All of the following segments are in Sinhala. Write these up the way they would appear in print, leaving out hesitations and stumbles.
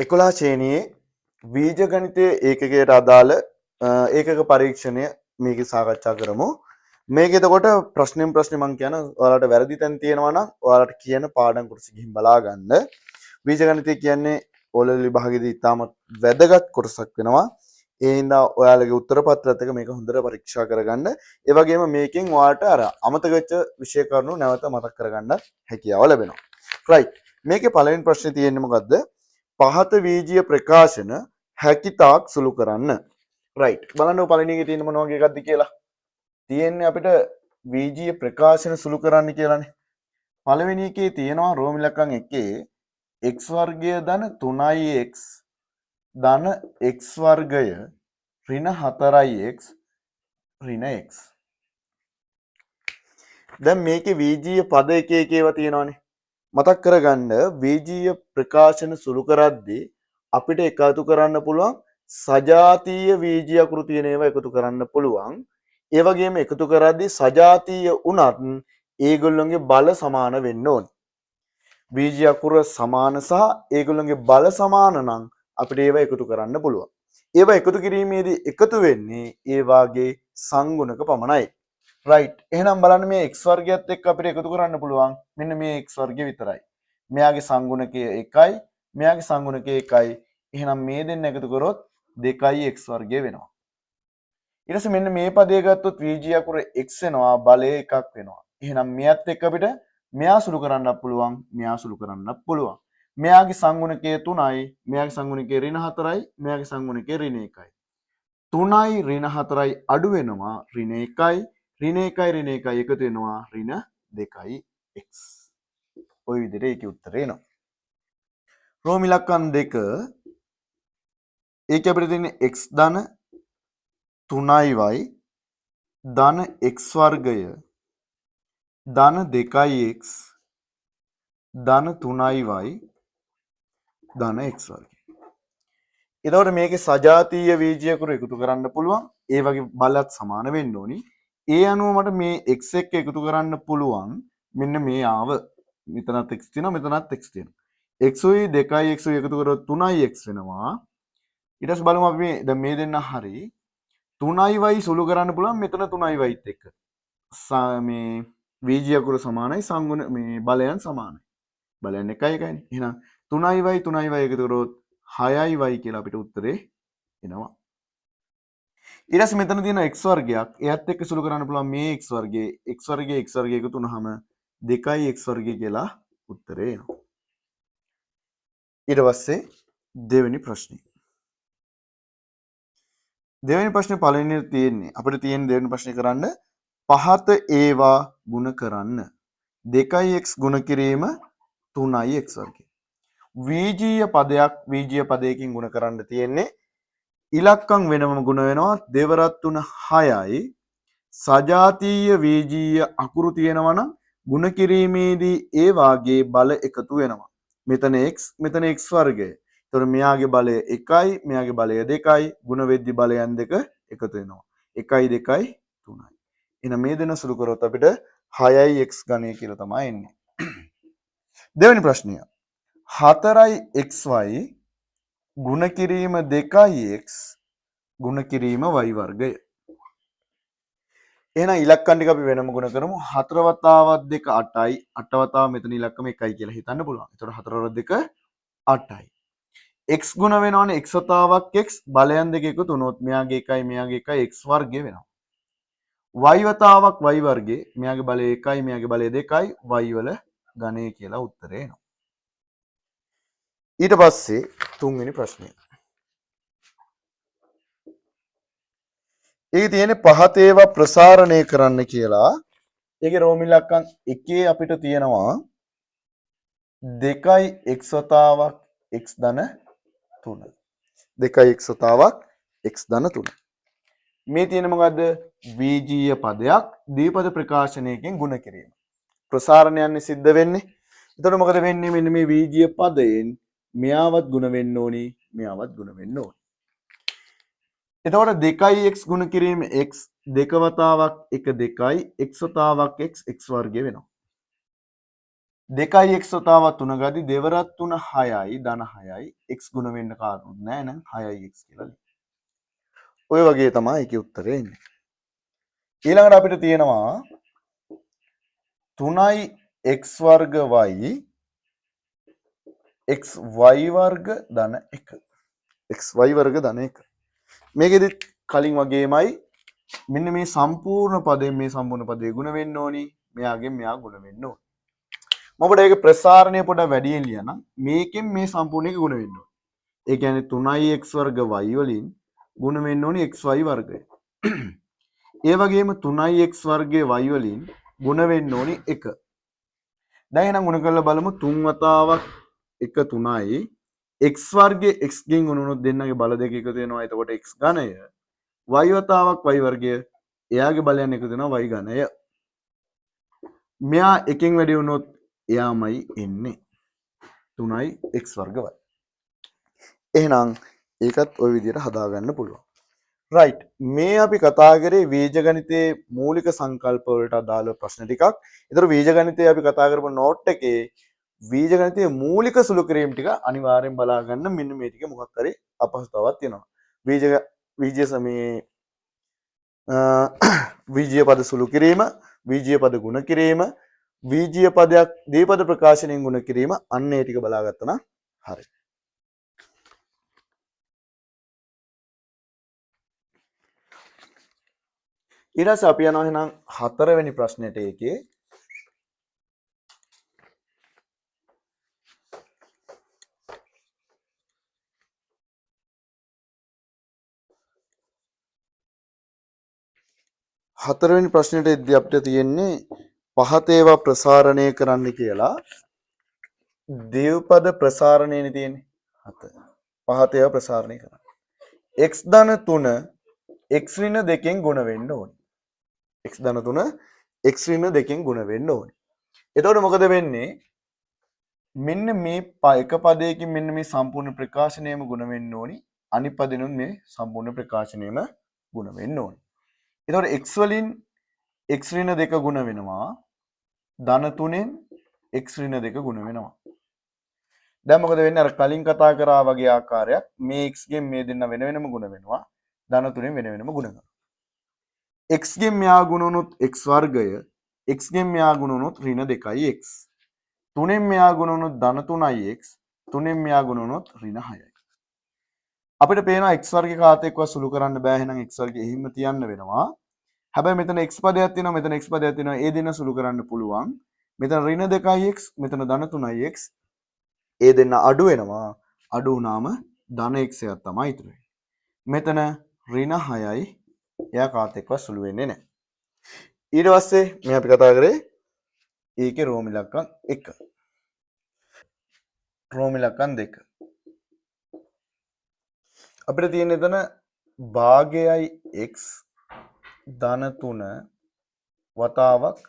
11 ශ්‍රේණියේ බීජ ගණිතයේ ඒකකයට අදාළ ඒකක පරීක්ෂණය මේකේ සාකච්ඡා කරමු. මේක එතකොට ප්‍රශ්නෙන් ප්‍රශ්නේ මම කියන ඔයාලට වැරදි තැන් තියෙනවා නම් ඔයාලට කියන පාඩම් කොටස ගිහින් බලා ගන්න. බීජ ගණිතය කියන්නේ ඕලෙවල් විභාගයේදී ඉතාම වැදගත් කොටසක් වෙනවා. ඒ හින්දා ඔයාලගේ උත්තර පත්‍රයත් එක මේක හොඳට පරීක්ෂා කරගන්න. ඒ වගේම මේකෙන් ඔයාලට අර අමතක වෙච්ච විෂය කරුණු නැවත මතක් කරගන්න හැකියාව ලැබෙනවා. right. මේකේ පළවෙනි ප්‍රශ්නේ තියෙන්නේ මොකද්ද? පහත වීජීය ප්‍රකාශන හැකිතාක් සුළු කරන්න. right. බලන්න පළවෙනි එකේ තියෙන මොන වගේ එකක්ද කියලා. තියෙන්නේ අපිට වීජීය ප්‍රකාශන සුළු කරන්න කියලානේ. පළවෙනි එකේ තියෙනවා රෝම ඉලක්කම් 1 x වර්ගය ධන 3x ධන x වර්ගය ඍණ 4x ඍණ x. දැන් මේකේ වීජීය පද එක එක ඒවා තියෙනවානේ. මතක් කරගන්න වීජීය ප්‍රකාශන සුළු කරද්දී අපිට එකතු කරන්න පුළුවන් සජාතීය වීජීය අකුරු තියෙන ඒවා එකතු කරන්න පුළුවන්. ඒ වගේම එකතු කරද්දී සජාතීය උනත් ඒගොල්ලොන්ගේ බල සමාන වෙන්න ඕනේ. වීජීය අකුර සමාන සහ ඒගොල්ලොන්ගේ බල සමාන නම් අපිට ඒවා එකතු කරන්න පුළුවන්. ඒවා එකතු කිරීමේදී එකතු වෙන්නේ ඒ වාගේ සංගුණක පමණයි. right. එහෙනම් බලන්න මේ x වර්ගයත් එක්ක අපිට එකතු කරන්න පුළුවන් මෙන්න මේ x වර්ගය විතරයි. මෙයාගේ සංගුණකය 1යි, මෙයාගේ සංගුණකය 1යි. එහෙනම් මේ දෙන්න එකතු කරොත් 2යි x වර්ගය වෙනවා. ඊට පස්සේ මෙන්න මේ පදය ගත්තොත් වීජීය අකුර x වෙනවා, බලය 1ක් වෙනවා. එහෙනම් මෙයත් එක්ක අපිට මෙයා සුළු කරන්නත් පුළුවන්, මෙයා සුළු කරන්නත් පුළුවන්. මෙයාගේ සංගුණකය 3යි, මෙයාගේ සංගුණකය ඍණ 4යි, මෙයාගේ සංගුණකය ඍණ 1යි. 3යි ඍණ 4යි අඩු වෙනවා ඍණ 1යි. ඍණ 1යි ඍණ 1යි එකතු වෙනවා ඍණ 2යි x. ඔය විදිහට ඒකේ උත්තරේ එනවා. රෝම ඉලක්කම් 2 ඒකේ අපිට තියෙන්නේ x ධන 3y ධන x වර්ගය ධන 2x ධන 3y ධන x වර්ගය. එතකොට මේකේ සජාතීය වීජීය අකුරු එකතු කරන්න පුළුවන්. ඒ වගේ බලත් සමාන වෙන්න ඕනි. ඒ අනුව මට මේ x එක්ක එකතු කරන්න පුළුවන් මෙන්න මේ ආව. මෙතනත් x තියෙනවා, මෙතනත් x තියෙනවා. x උයි 2x උයි එකතු කරොත් 3x වෙනවා. ඊට පස්සේ බලමු අපි දැන් මේ දෙන්න හරි 3y සුළු කරන්න පුළුවන් මෙතන 3yත් එක්ක. මේ වීජීය අකුරු සමානයි, සංගුණ මේ බලයන් සමානයි. බලයන් 1යි 1යිනේ. එහෙනම් 3y එකතු කරොත් 6y කියලා අපිට උත්තරේ එනවා. ඊට පස්සේ මෙතන තියෙන x වර්ගයක් එයත් එක්ක සුළු කරන්න පුළුවන් මේ x වර්ගයේ x වර්ගය එකතු වුනහම 2යි x වර්ගය කියලා උත්තරේ එනවා. ඊට පස්සේ දෙවෙනි ප්‍රශ්නේ. දෙවෙනි ප්‍රශ්නේ පළවෙනියට තියෙන්නේ අපිට තියෙන දෙවෙනි ප්‍රශ්නේ කරන්න පහත ඒවා ගුණ කරන්න. 2x ගුණ කිරීම 3x වර්ගය. වීජීය පදයක් වීජීය පදයකින් ගුණ කරන්න තියෙන්නේ ඉලක්කම් වෙනම ගුණ වෙනවා දෙවරත් 3 6යි. සජාතීය වීජීය අකුරු තියෙනවා නම් ගුණ කිරීමේදී ඒ වාගේ බල එකතු වෙනවා. මෙතන x මෙතන x වර්ගය. එතකොට මෙයාගේ බලය 1යි, මෙයාගේ බලය 2යි. ගුණ වෙද්දි බලයන් දෙක එකතු වෙනවා. 1යි 2යි 3යි. එහෙනම් මේ දෙන සුළු කරොත් අපිට 6යි x ඝනය කියලා තමයි එන්නේ. දෙවෙනි ප්‍රශ්නය. 4යි xy ගුණ කිරීම 2x ගුණ කිරීම y වර්ගය. එහෙනම් ඉලක්කම් ටික අපි වෙනම ගුණ කරමු. 4 වතාවක් 2 8යි. 8 වතාව මෙතන ඉලක්කම 1යි කියලා හිතන්න පුළුවන්. ඒතකොට 4 වතාවක් 2 8යි. x ගුණ වෙනවනේ x වතාවක් x බලයන් දෙක එකතු වුණොත් මෙයාගේ 1යි මෙයාගේ 1යි x වර්ගය වෙනවා. y වතාවක් y වර්ගේ මෙයාගේ බලය 1යි මෙයාගේ බලය 2යි y වල ඝනය කියලා උත්තරේ එනවා. ඊට පස්සේ තුන්වෙනි ප්‍රශ්නය. ඒකේ තියෙන්නේ පහත ඒවා ප්‍රසාරණය කරන්න කියලා. ඒකේ රෝම ඉලක්කම් 1 අපිට තියෙනවා 2යි x වතාවක් x ධන 3. 2යි x වතාවක් x ධන 3. මේ තියෙන මොකද්ද? වීජීය පදයක් දීපද ප්‍රකාශනයකින් ගුණ කිරීම. ප්‍රසාරණයන්නේ සිද්ධ වෙන්නේ. එතකොට මොකද වෙන්නේ? මෙන්න මේ වීජීය පදයෙන් මෙයාවත් ගුණ වෙන්න ඕනි, මෙයාවත් ගුණ වෙන්න ඕනි. එතකොට 2x ගුණ කිරීම x 2 වතාවක් 1 2යි x වතාවක් x x වර්ගය වෙනවා. දෙකයි x වතාවක් 3 ගාදී දෙවරක් 3 6යි ධන 6යි x ගුණ වෙන්න කාරණුත් නැහැ නේද 6යි x කියලා ලියන්න. ඔය වගේ තමයි ඒකේ උත්තරේ එන්නේ. ඊළඟට අපිට තියෙනවා 3යි x වර්ග y xy වර්ග ධන 1. xy වර්ග ධන 1. මේකෙදි කලින් වගේමයි මෙන්න මේ සම්පූර්ණ පදයෙන් මේ සම්පූර්ණ පදේ ගුණ වෙන්න ඕනි. මෙයාගෙන් මෙයා ගුණ වෙන්න ඕනි. මම ඔබට ඒක ප්‍රසාරණය පොඩ්ඩක් වැඩියෙන් ලියනම් මේකෙන් මේ සම්පූර්ණ එක ගුණ වෙන්න ඕනි. ඒ කියන්නේ 3x වර්ග y වලින් ගුණ වෙන්න ඕනි xy වර්ගය. ඒ වගේම 3x වර්ගයේ y වලින් ගුණ වෙන්න ඕනි 1. දැන් එහෙනම් ගුණ කරලා බලමු 3 වතාවක් 1 3යි x වර්ගයේ x ගෙන් ගුණ වුණොත් දෙන්නගේ බල දෙක එකතු වෙනවා. එතකොට x ඝනය y වතාවක් y වර්ගය එයාගේ බලයන් එකතු වෙනවා y ඝනය. මෙයා එකෙන් වැඩි වුණොත් එයාමයි එන්නේ 3යි x වර්ග y. එහෙනම් ඒකත් ওই විදිහට හදාගන්න පුළුවන්. රයිට්. මේ අපි කතා කරේ බීජගණිතයේ මූලික සංකල්ප වලට අදාළ ප්‍රශ්න ටිකක්. ඒතර බීජගණිතයේ අපි කතා කරපු නෝට් එකේ බීජගණිතයේ මූලික සුළු කිරීම ටික අනිවාර්යෙන් බලා ගන්න. මෙන්න මේ ටික මොකක් හරි අපහසුතාවක් තියෙනවා. බීජ සමයේ බීජීය පද සුළු කිරීම, බීජීය පද ගුණ කිරීම, බීජීය පදයක් දීපද ප්‍රකාශනයෙන් ගුණ කිරීම අන්න ඒ ටික බලාගත්තා නම් හරි. ඊට පස්සේ අපි යනවා එහෙනම් හතරවෙනි ප්‍රශ්නෙට. ඒකේ හතරවෙනි ප්‍රශ්නෙට එද්දී අපිට තියෙන්නේ පහත ඒවා ප්‍රසාරණය කරන්න කියලා. දේවපද ප්‍රසාරණයනේ තියෙන්නේ. පහත ඒවා ප්‍රසාරණය කරන්න. x ධන 3 x ඍණ 2කින් ගුණ වෙන්න ඕනේ. x ධන 3 x ඍණ 2කින් ගුණ වෙන්න ඕනේ. එතකොට මොකද වෙන්නේ? මෙන්න මේ එක පදයකින් මෙන්න මේ සම්පූර්ණ ප්‍රකාශනයම ගුණ වෙන්න ඕනි. අනිත් පදෙනුත් මේ සම්පූර්ණ ප්‍රකාශනයම ගුණ වෙන්න ඕනි. එතකොට x වලින් x ඍණ 2 ගුණ වෙනවා. ධන 3ෙන් x ඍණ 2 ගුණ වෙනවා. දැන් මොකද වෙන්නේ? අර කලින් කතා කරා වගේ ආකාරයක් මේ x ගෙන් මේ දෙන්න වෙන වෙනම ගුණ වෙනවා. ධන 3ෙන් වෙන වෙනම ගුණ කරනවා. x ගෙන් මෙයා ගුණ වුණොත් x වර්ගය, x ගෙන් මෙයා ගුණ වුණොත් ඍණ 2x. 3ෙන් මෙයා ගුණ වුණොත් ධන 3ix, 3ෙන් මෙයා ගුණ වුණොත් ඍණ 6යි. අපිට පේනවා x වර්ගයේ කාත එක්කව සුළු කරන්න බෑ. එහෙනම් x වර්ගය එහෙම තියන්න වෙනවා. හැබැයි මෙතන x පදයක් තියෙනවා, මෙතන x පදයක් තියෙනවා. ඒ දෙන්න සුළු කරන්න පුළුවන්. මෙතන ඍණ 2x, මෙතන ධන 3ix. ඒ දෙන්න අඩු වෙනවා. අඩු වුණාම ධන x එකක් තමයි ඉතුරු වෙන්නේ. මෙතන ඍණ 6යි. එයා කාත එක්කව සුළු වෙන්නේ නැහැ. ඊට පස්සේ මේ අපි කතා කරේ ඒකේ රෝම ඉලක්කම් 1. රෝම ඉලක්කම් 2. අපිට තියෙන එතන භාගයයි x ධන 3 වතාවක්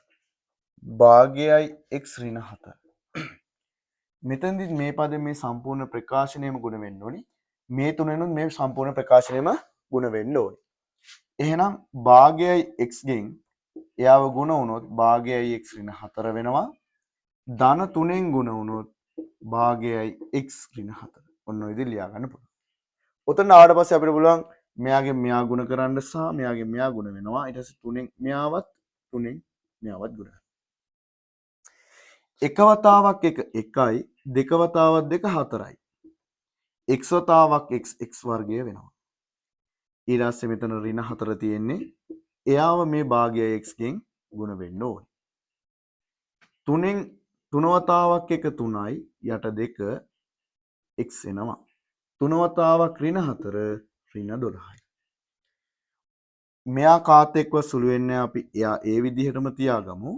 භාගයයි x ඍණ 4. මෙතනදි මේ පදේ මේ සම්පූර්ණ ප්‍රකාශනයම ගුණ වෙන්න ඕනි. මේ තුනෙනුත් මේ සම්පූර්ණ ප්‍රකාශනයම ගුණ වෙන්න ඕනි. එහෙනම් භාගයයි x ගෙන් එයාව ගුණ වුණොත් භාගයයි x ඍණ 4 වෙනවා. ධන 3ෙන් ගුණ වුණොත් භාගයයි x ඍණ 4. ඔන්න ඔය විදිහට ලියා ගන්න පුළුවන්. ඔතන ආවට පස්සේ අපිට පුළුවන් මෙයාගෙන් මෙයා ගුණ කරන්න සහ මෙයාගෙන් මෙයා ගුණ වෙනවා. ඊට පස්සේ 3ෙන් මෙයාවත් 3ෙන් මෙයාවත් ගුණ කරනවා. එක වතාවක් 1 1යි, දෙක වතාවක් 2 4යි. x වතාවක් x x වර්ගය වෙනවා. ඊට පස්සේ මෙතන ඍණ 4 තියෙන්නේ. එයාව මේ භාගයයි x ගෙන් ගුණ වෙන්න ඕනේ. 3ෙන් 3 වතාවක් 1 3යි, යට 2 x එනවා. 3 වතාවක් ඍණ 4 ඍණ 12යි. මෙයා කාත් එක්ව සුළු වෙන්නේ අපි එයා ඒ විදිහටම තියාගමු.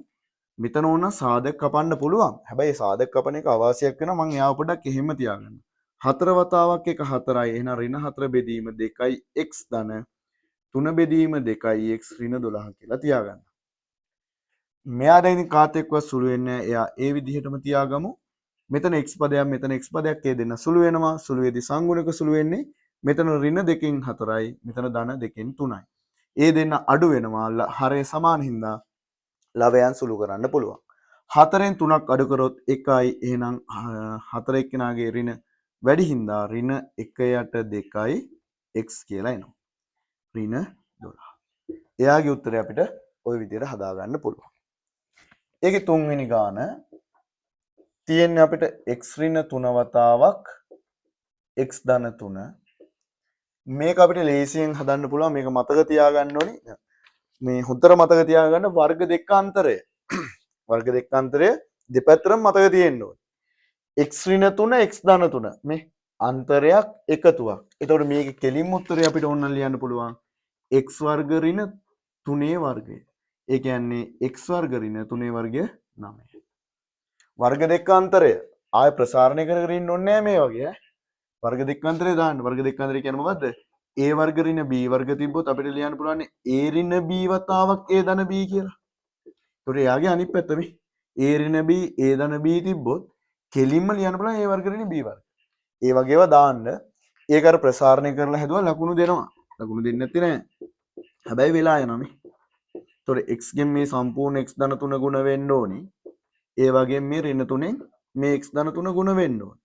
මෙතන ඕන සාධක කපන්න පුළුවන්. හැබැයි සාධක කපන එක අවශ්‍යයක් වෙනවා. මම එයාව පොඩ්ඩක් එහෙම තියාගන්න. 4 වතාවක් 1 4යි. එහෙනම් ඍණ 4 බෙදීම 2යි x ධන 3 බෙදීම 2යි x ඍණ 12 කියලා තියාගන්න. මෙයා දැන් ඉතින් කාත් එක්ව සුළු වෙන්නේ එයා ඒ විදිහටම තියාගමු. මෙතන x පදයක් මෙතන x පදයක් ඒ දෙන්න සුළු වෙනවා. සුළු වේදී සංගුණක සුළු වෙන්නේ. මෙතන ඍණ 2කින් 4යි, මෙතන ධන 2කින් 3යි. ඒ දෙන්න අඩු වෙනවා. හරය සමාන හින්දා ලවයන් සුළු කරන්න පුළුවන්. 4න් 3ක් අඩු කරොත් 1යි. එහෙනම් 4 එක්කෙනාගේ ඍණ වැඩි හින්දා ඍණ 1යට 2යි x කියලා එනවා. ඍණ 12. එයාගේ උත්තරය අපිට ওই විදිහට හදා ගන්න පුළුවන්. ඒකේ තුන්වෙනි ගාන තියෙන්නේ අපිට x ඍණ 3 වතාවක් x ධන 3. මේක අපිට ලේසියෙන් හදන්න පුළුවන්. මේක මතක තියාගන්න ඕනි. මේ හොඳට මතක තියාගන්න වර්ග දෙක අන්තරය. වර්ග දෙක අන්තරය දෙපැත්තටම මතක තියෙන්න ඕනේ. x ඍණ 3 x ධන 3 මේ අන්තරයක් එකතුවක්. එතකොට මේකේ කෙලින්ම උත්තරය අපිට ඕන ලියන්න පුළුවන් x වර්ග ඍණ 3 වර්ගය. ඒ කියන්නේ x වර්ග ඍණ 3 වර්ගය 9. වර්ග දෙක අන්තරය ආය ප්‍රසාරණය කර කර ඉන්න ඕනේ නෑ මේ වගේ. වර්ග දෙක අන්තරය දාන්න. වර්ග දෙක අන්තරය කියන්නේ මොකද්ද? a වර්ග ඍණ b වර්ග තිබ්බොත් අපිට ලියන්න පුළුවන් a ඍණ b වතාවක් a ධන b කියලා. ඒතකොට එයාගේ අනිත් පැත්ත මේ a ඍණ b a ධන b තිබ්බොත් කෙලින්ම ලියන්න පුළුවන් a වර්ග ඍණ b වර්ග. ඒ වගේව දාන්න ඒක අර ප්‍රසාරණය කරලා හැදුවා ලකුණු දෙනවා. ලකුණු දෙන්නේ නැත්තේ නෑ. හැබැයි වෙලා යනවා මේ. ඒතකොට x ගෙන් මේ සම්පූර්ණ x ධන 3 ගුණ වෙන්න ඕනි. ඒ වගේම මේ ඍණ 3ෙන් මේ x ධන 3 ගුණ වෙන්න ඕනි.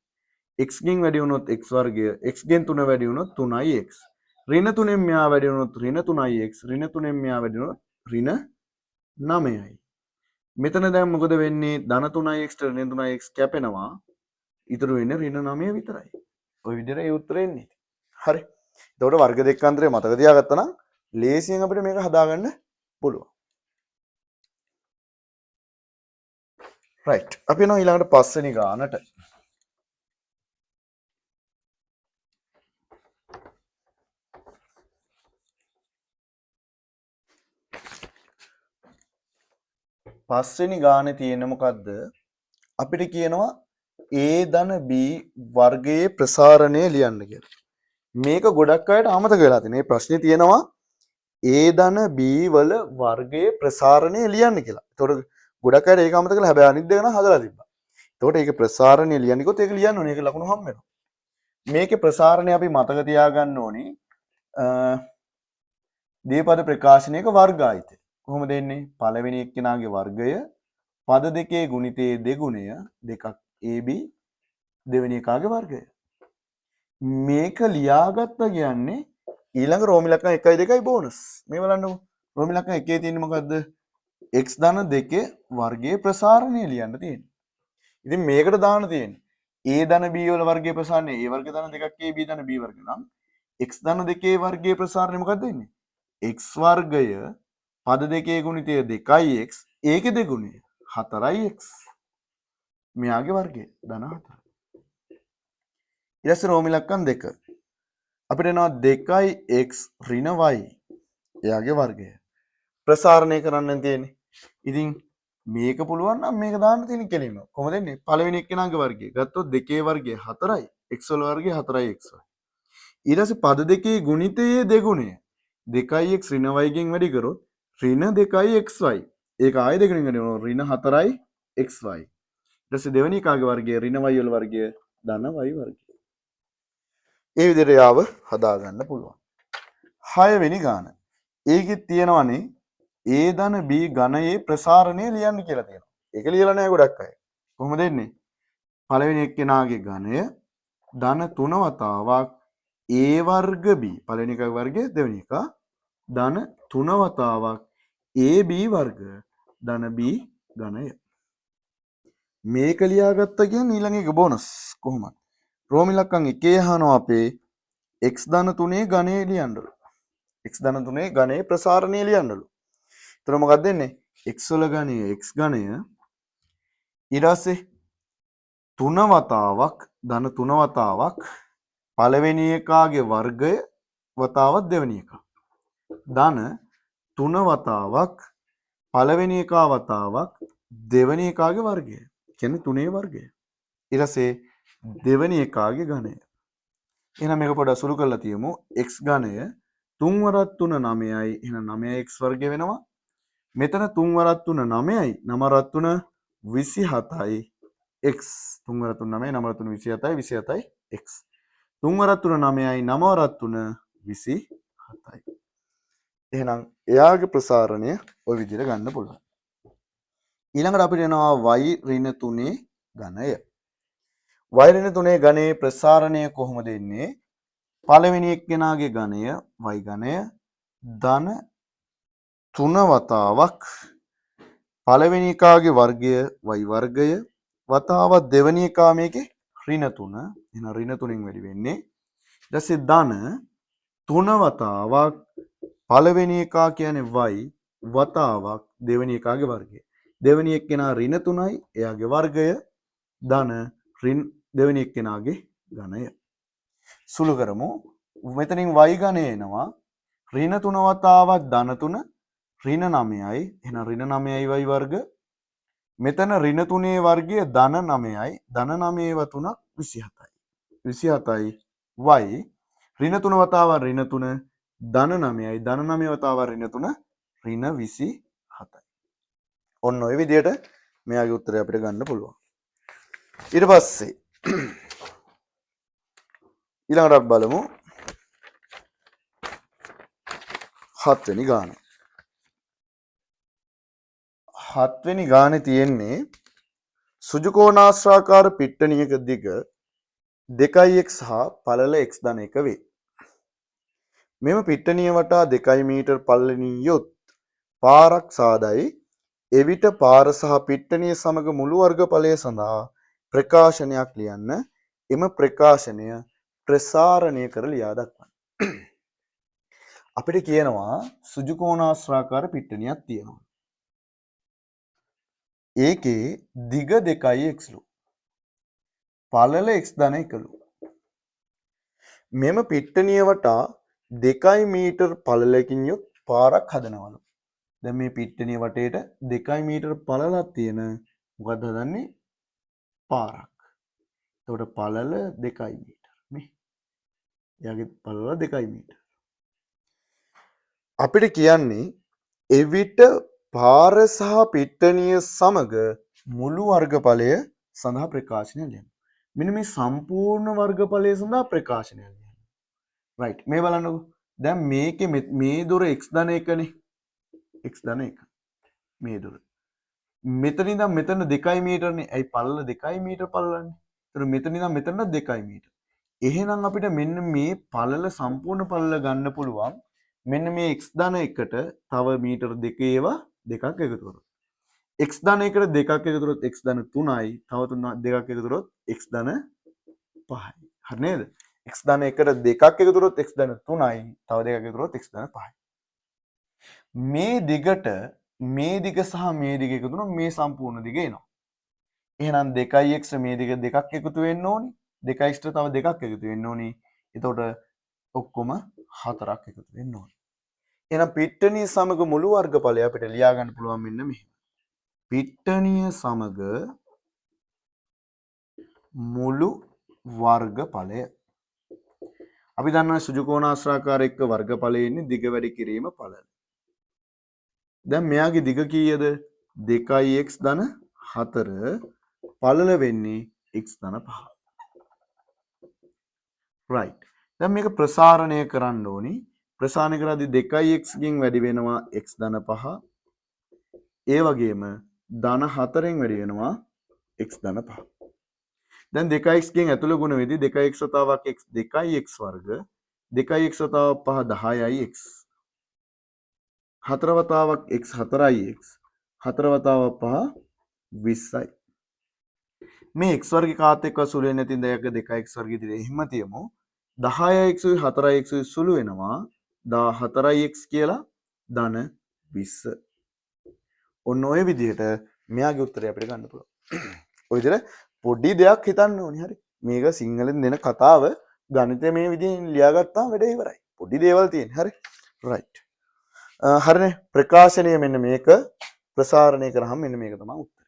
x ගෙන් වැඩි වුණොත් x වර්ගය x ගෙන් 3 වැඩි වුණොත් 3ix. ඍණ 3ෙන් මෙහා වැඩි වුණොත් ඍණ 3ix. ඍණ 3ෙන් මෙහා වැඩි වුණොත් ඍණ 9යි. මෙතන දැන් මොකද වෙන්නේ? ධන 3ix ට ඍණ 3ix කැපෙනවා. ඉතුරු වෙන්නේ ඍණ 9 විතරයි. ওই විදිහට ඒ උත්තරේ එන්නේ. හරි. එතකොට වර්ග දෙක අන්තරේ මතක තියාගත්තා නම් ලේසියෙන් අපිට මේක හදාගන්න පුළුවන්. right. අපි යනවා ඊළඟට පස්වෙනි ගානට. පස්වෙනි ගානේ තියෙන්නේ මොකද්ද? අපිට කියනවා a ධන b වර්ගයේ ප්‍රසාරණය ලියන්න කියලා. මේක ගොඩක් අයට අමතක වෙලා තියෙනවා. මේ ප්‍රශ්නේ තියෙනවා a ධන b වල වර්ගයේ ප්‍රසාරණය ලියන්න කියලා. ඒතකොට ගොඩක් අයට ඒක අමතක කරලා හැබැයි අනිත් දෙක නම් හදලා තිබ්බා. ඒතකොට ඒක ප්‍රසාරණය ලියන්න කිව්වොත් ඒක ලියන්න ඕනේ. ඒක ලකුණු හම් වෙනවා. මේකේ ප්‍රසාරණය අපි මතක තියාගන්න ඕනේ. දීපද ප්‍රකාශනයක වර්ග ආයිත. කොහොමද එන්නේ? පළවෙනි එක්කෙනාගේ වර්ගය පද දෙකේ ගුණිතයේ දෙගුණය දෙකක් AB දෙවෙනි එකාගේ වර්ගය. මේක ලියාගත්තා කියන්නේ ඊළඟ රෝමි ලක්ෂණ 1යි 2යි බෝනස්. මේ බලන්නකො. රෝමි ලක්ෂණ 1 තියෙන්නේ මොකද්ද? x ධන 2 වර්ගයේ ප්‍රසාරණය ලියන්න තියෙන්නේ. ඉතින් මේකට දාන්න තියෙන්නේ a ධන b වල වර්ගයේ ප්‍රසාරණය a වර්ග ධන 2ක් ab ධන b වර්ග නම් x ධන 2 වර්ගයේ ප්‍රසාරණය මොකක්ද වෙන්නේ? x වර්ගය පද දෙකේ ගුණිතය 2x ඒකේ දෙගුණය 4x. මෙයාගේ වර්ගය ධන 4. ඊට පස්සේ රෝමි ලක්ෂණ 2. අපිට එනවා 2x ඍණ y. එයාගේ වර්ගය. ප්‍රසාරණය කරන්න තියෙන්නේ. ඉතින් මේක පුළුවන් නම් මේක දාන්න තියෙන කෙලින්ම. කොහොමද එන්නේ? පළවෙනි එක්කෙනාගේ වර්ගය. ගත්තොත් 2 වර්ගය 4යි. x වල වර්ගය 4x. ඊට පස්සේ පද දෙකේ ගුණිතයේ දෙගුණය 2x ඍණ y ගෙන් වැඩි කරොත් ඍණ 2xy. ඒක ආයෙ දෙකකින් වැඩි වෙනවා. ඍණ 4xy. ඊට පස්සේ දෙවෙනි එකාගේ වර්ගය ඍණ y වල වර්ගය ධන y වර්ගය. ඒ විදිහට යාව හදා ගන්න පුළුවන්. 6 වෙනි ගාන. ඒකෙත් තියෙනවනේ a ධන b ඝනයේ ප්‍රසාරණය ලියන්න කියලා තියෙනවා. ඒක ලියලා නැහැ ගොඩක් අය. කොහොමද එන්නේ? පළවෙනි එක්කෙනාගේ ඝනය ධන 3 වතාවක් a වර්ග b. පළවෙනි එකගේ වර්ගය දෙවෙනි එක ධන 3 වතාවක් ab වර්ග ධන b ඝනය. මේක ලියාගත්තා කියන්නේ ඊළඟ එක බෝනස් කොහොමද? රෝමි ලක්ෂණ 1 අහනවා අපේ x ධන 3 ඝනය ලියන්නලු. x ධන 3 ඝනයේ ප්‍රසාරණය ලියන්නලු. එතන මොකක්ද වෙන්නේ? x වල ඝනය x ඝනය ඊට පස්සේ 3 වතාවක් ධන 3 වතාවක් පළවෙනි එකාගේ වර්ගය වතාවක් දෙවෙනි එක. ධන 3 වතාවක් පළවෙනි එකා වතාවක් දෙවෙනි එකාගේ වර්ගය. කියන්නේ 3 වර්ගය. ඊට පස්සේ දෙවෙනි එකාගේ ඝනය. එහෙනම් මේක පොඩ්ඩක් සුළු කරලා තියමු. x ඝනය 3 වරක් 3 9යි. එහෙනම් 9x වර්ගය වෙනවා. මෙතන 3 වරක් 3 9යි. 9 වරක් 3 27යි x. 3 වරක් 3 9යි 9 වරක් 3 27යි 27යි x. 3 වරක් 3 9යි 9 වරක් 3 27යි. එහෙනම් එයාගේ ප්‍රසාරණය ওই විදිහට ගන්න පුළුවන්. ඊළඟට අපිට එනවා y ඍණ 3 ඝනය. y ඍණ 3 ඝනයේ ප්‍රසාරණය කොහොමද එන්නේ? පළවෙනි එක්කෙනාගේ ඝනය y ඝනය ධන 3 වතාවක් පළවෙනි එකාගේ වර්ගය y වර්ගය වතාවක් දෙවෙනි එකා මේකේ ඍණ 3. එහෙනම් ඍණ 3න් වැඩි වෙන්නේ. ඊට පස්සේ ධන 3 වතාවක් පළවෙනි එකා කියන්නේ y වතාවක් දෙවෙනි එකාගේ වර්ගය. දෙවෙනි එක්කෙනා ඍණ 3යි එයාගේ වර්ගය ධන දෙවෙනි එක්කෙනාගේ ඝනය. සුළු කරමු. මෙතනින් y ඝනය එනවා ඍණ 3 වතාවක් ධන 3 ඍණ 9යි. එහෙනම් ඍණ 9යි y වර්ග. මෙතන ඍණ 3ේ වර්ගය ධන 9යි. ධන 9 ව 3ක් 27යි. 27යි y ඍණ 3 වතාවක් ඍණ 3 ධන 9යි. ධන 9 වතාවක් ඍණ 3 ඍණ 27යි. ඔන්න ඔය විදිහට මෙයාගේ උත්තරය අපිට ගන්න පුළුවන්. ඊට පස්සේ ඊළඟට බලමු 7 වෙනි ගාන. 7 වෙනි ගානේ තියෙන්නේ සුජුකෝණාශ්‍රාකාර පිට්ටනියක දිග 2x සහ පළල x ධන 1 වේ. මෙම පිට්ටනිය වටා 2 මීටර් පළලින් යුත් පාරක් සාදයි. එවිට පාර සහ පිට්ටනිය සමග මුළු වර්ගඵලය සඳහා ප්‍රකාශනයක් ලියන්න. එම ප්‍රකාශනය ප්‍රසාරණය කර ලියා දක්වන්න. අපිට කියනවා සුජුකෝණාශ්‍රාකාර පිට්ටනියක් තියෙනවා. ඒකේ දිග 2x ලු. පළල x ධන 1 ලු. මෙම පිට්ටනිය වටා 2 මීටර් පළලකින් යුත් පාරක් හදනවලු. දැන් මේ පිට්ටනිය වටේට 2 මීටර් පළලක් තියෙන මොකද්ද හදන්නේ? පාරක්. එතකොට පළල 2 මීටර් මේ. එයාගේ පළල 2 මීටර්. අපිට කියන්නේ එවිට පාර සහ පිට්ටනිය සමග මුළු වර්ගඵලය සඳහා ප්‍රකාශනය ලියන්න. මෙන්න මේ සම්පූර්ණ වර්ගඵලය සඳහා ප්‍රකාශනය ලියන්න. රයිට්. මේ බලන්නකෝ. දැන් මේකේ මේ දුර x ධන 1නේ. x ධන 1. මේ දුර. මෙතන ඉඳන් මෙතන 2 මීටරනේ. ඇයි පළල 2 මීටර පළලන්නේ. ඒතර මෙතන ඉඳන් මෙතන 2 මීටර. එහෙනම් අපිට මෙන්න මේ පළල සම්පූර්ණ පළල ගන්න පුළුවන්. මෙන්න මේ x ධන 1ට තව මීටර 2 ඒවා දෙකක් එකතු කරොත්. x ධන 1ට දෙකක් එකතු කරොත් x ධන 3යි. තව දෙකක් එකතු කරොත් x ධන 5යි. හරි නේද? x ධන 1ට දෙකක් එකතු කරොත් x ධන 3යි. තව දෙකක් එකතු කරොත් x ධන 5යි. මේ දිගට මේ දිග සහ මේ දිග එකතු වුණොත් මේ සම්පූර්ණ දිග එනවා. එහෙනම් 2x මේ දිග දෙකක් එකතු වෙන්න ඕනි. 2x ට තව දෙකක් එකතු වෙන්න ඕනි. එතකොට ඔක්කොම 4ක් එකතු වෙන්න ඕනි. එහෙනම් පිට්ටනිය සමග මුළු වර්ගඵලය අපිට ලියා ගන්න පුළුවන් මෙන්න මෙහෙම. පිට්ටනිය සමග මුළු වර්ගඵලය. අපි දන්නවා සුජුකෝණාශ්‍රාකාර එක්ක වර්ගඵලයේ ඉන්නේ දිග වැඩි කිරීම පළල. දැන් මෙයාගේ දිග කීයද? 2x ධන 4 පළල වෙන්නේ x ධන 5. right. දැන් මේක ප්‍රසාරණය කරන්න ඕනි. ප්‍රසාරණය කරද්දී 2x ගෙන් වැඩි වෙනවා x ධන 5. ඒ වගේම ධන 4ෙන් වැඩි වෙනවා x ධන 5. දැන් 2x ගෙන් ඇතුළ ගුණ වෙදි 2x වතාවක් x 2x වර්ග 2x වතාවක් 5 10යි x 4 වතාවක් x 4යි x 4 වතාවක් 5 20යි. මේ x වර්ග කාත් එක්ක සුළු වෙන්නේ නැතිනම් දැන් 2x වර්ග ඉදිරියේ එහෙම තියමු. 10x උයි 4x උයි සුළු වෙනවා 14x කියලා ධන 20. ඔන්න ඔය විදිහට මෙයාගේ උත්තරය අපිට ගන්න පුළුවන්. ඔය විදිහට පොඩි දෙයක් හිතන්න ඕනි. හරි. මේක සිංහලෙන් දෙන කතාව ගණිතය මේ විදිහෙන් ලියාගත්තාම වැඩේ ඉවරයි. පොඩි දේවල් තියෙන. හරි. රයිට්. හරිනේ. ප්‍රකාශනය මෙන්න මේක ප්‍රසාරණය කරාම මෙන්න මේක තමයි උත්තරේ.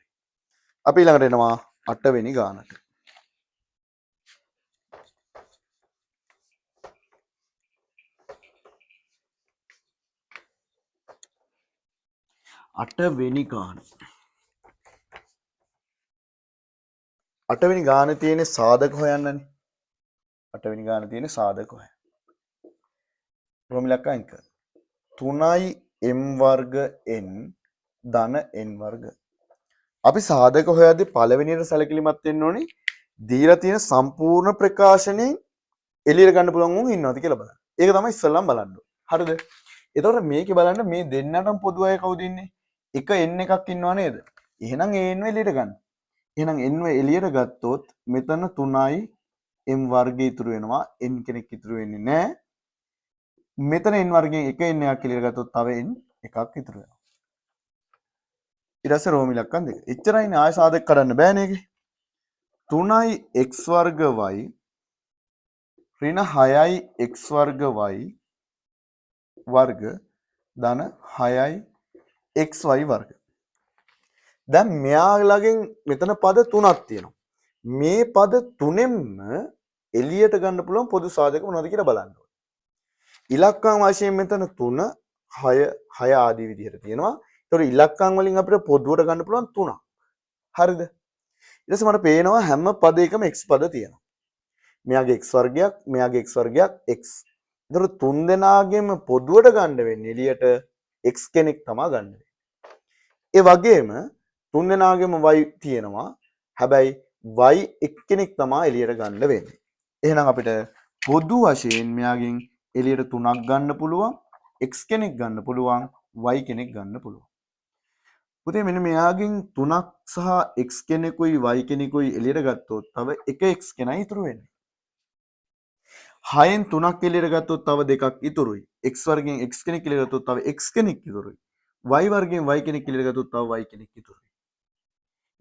අපි ළඟට එනවා 8 වෙනි ගානට. අටවෙනි ගාන. අටවෙනි ගානේ තියෙන සාධක හොයන්නනේ. අටවෙනි ගානේ තියෙන සාධක හොයන්න. රෝම ඉලක්ක අංක 3යි m වර්ග n ධන n වර්ග. අපි සාධක හොයද්දී පළවෙනියට සැලකිලිමත් වෙන්න ඕනේ දීලා තියෙන සම්පූර්ණ ප්‍රකාශනයෙන් එළියට ගන්න පුළුවන් වුන් ඉන්නවද කියලා බලන්න. ඒක තමයි ඉස්සෙල්ලාම බලන්න ඕනේ. හරිද? එතකොට මේකේ බලන්න මේ දෙන්නටම පොදු අය කවුද ඉන්නේ? එක n එකක් ඉන්නව නේද? එහෙනම් ඒ n එළියට ගන්න. එහෙනම් n එළියට ගත්තොත් මෙතන 3යි m වර්ගය ඉතුරු වෙනවා. n කෙනෙක් ඉතුරු වෙන්නේ නැහැ. මෙතන n වර්ගයෙන් එක n එකක් එළියට ගත්තොත් තව n එකක් ඉතුරු වෙනවා. ඊට පස්සේ රෝම ඉලක්කම් දෙක. එච්චරයිනේ ආය සාධක කඩන්න බෑනේ ඒකේ. 3යි x වර්ග y ඍණ 6යි x වර්ග y වර්ග ධන 6යි xy වර්ග. දැන් මෙයාලගෙන් මෙතන පද 3ක් තියෙනවා. මේ පද තුනෙන්ම එළියට ගන්න පුළුවන් පොදු සාධක මොනවද කියලා බලන්න ඕනේ. ඉලක්කම් වශයෙන් මෙතන 3 6 6 ආදී විදිහට තියෙනවා. ඒතකොට ඉලක්කම් වලින් අපිට පොදුවට ගන්න පුළුවන් 3ක්. හරිද? ඊට පස්සේ මට පේනවා හැම පදයකම x පද තියෙනවා. මෙයාගේ x වර්ගයක්, මෙයාගේ x වර්ගයක් x. ඒතකොට තුන් දෙනාගෙම පොදුවට ගන්න වෙන්නේ එළියට x කෙනෙක් තමයි ගන්න වෙන්නේ. ඒ වගේම තුන් දෙනාගෙම y තියෙනවා. හැබැයි y එක්කෙනෙක් තමයි එළියට ගන්න වෙන්නේ. එහෙනම් අපිට පොදු වශයෙන් මෙයාගෙන් එළියට 3ක් ගන්න පුළුවන්, x කෙනෙක් ගන්න පුළුවන්, y කෙනෙක් ගන්න පුළුවන්. පුතේ මෙන්න මෙයාගෙන් 3ක් සහ x කෙනෙකුයි y කෙනෙකුයි එළියට ගත්තොත් තව එක x කෙනයි ඉතුරු වෙන්නේ. 6න් 3ක් එළියට ගත්තොත් තව දෙකක් ඉතුරුයි. x වර්ගයෙන් x කෙනෙක් එළියට ගත්තොත් තව x කෙනෙක් ඉතුරුයි. y වර්ගයෙන් y කෙනෙක් එළියට ගත්තොත් තව y කෙනෙක් ඉතුරුයි.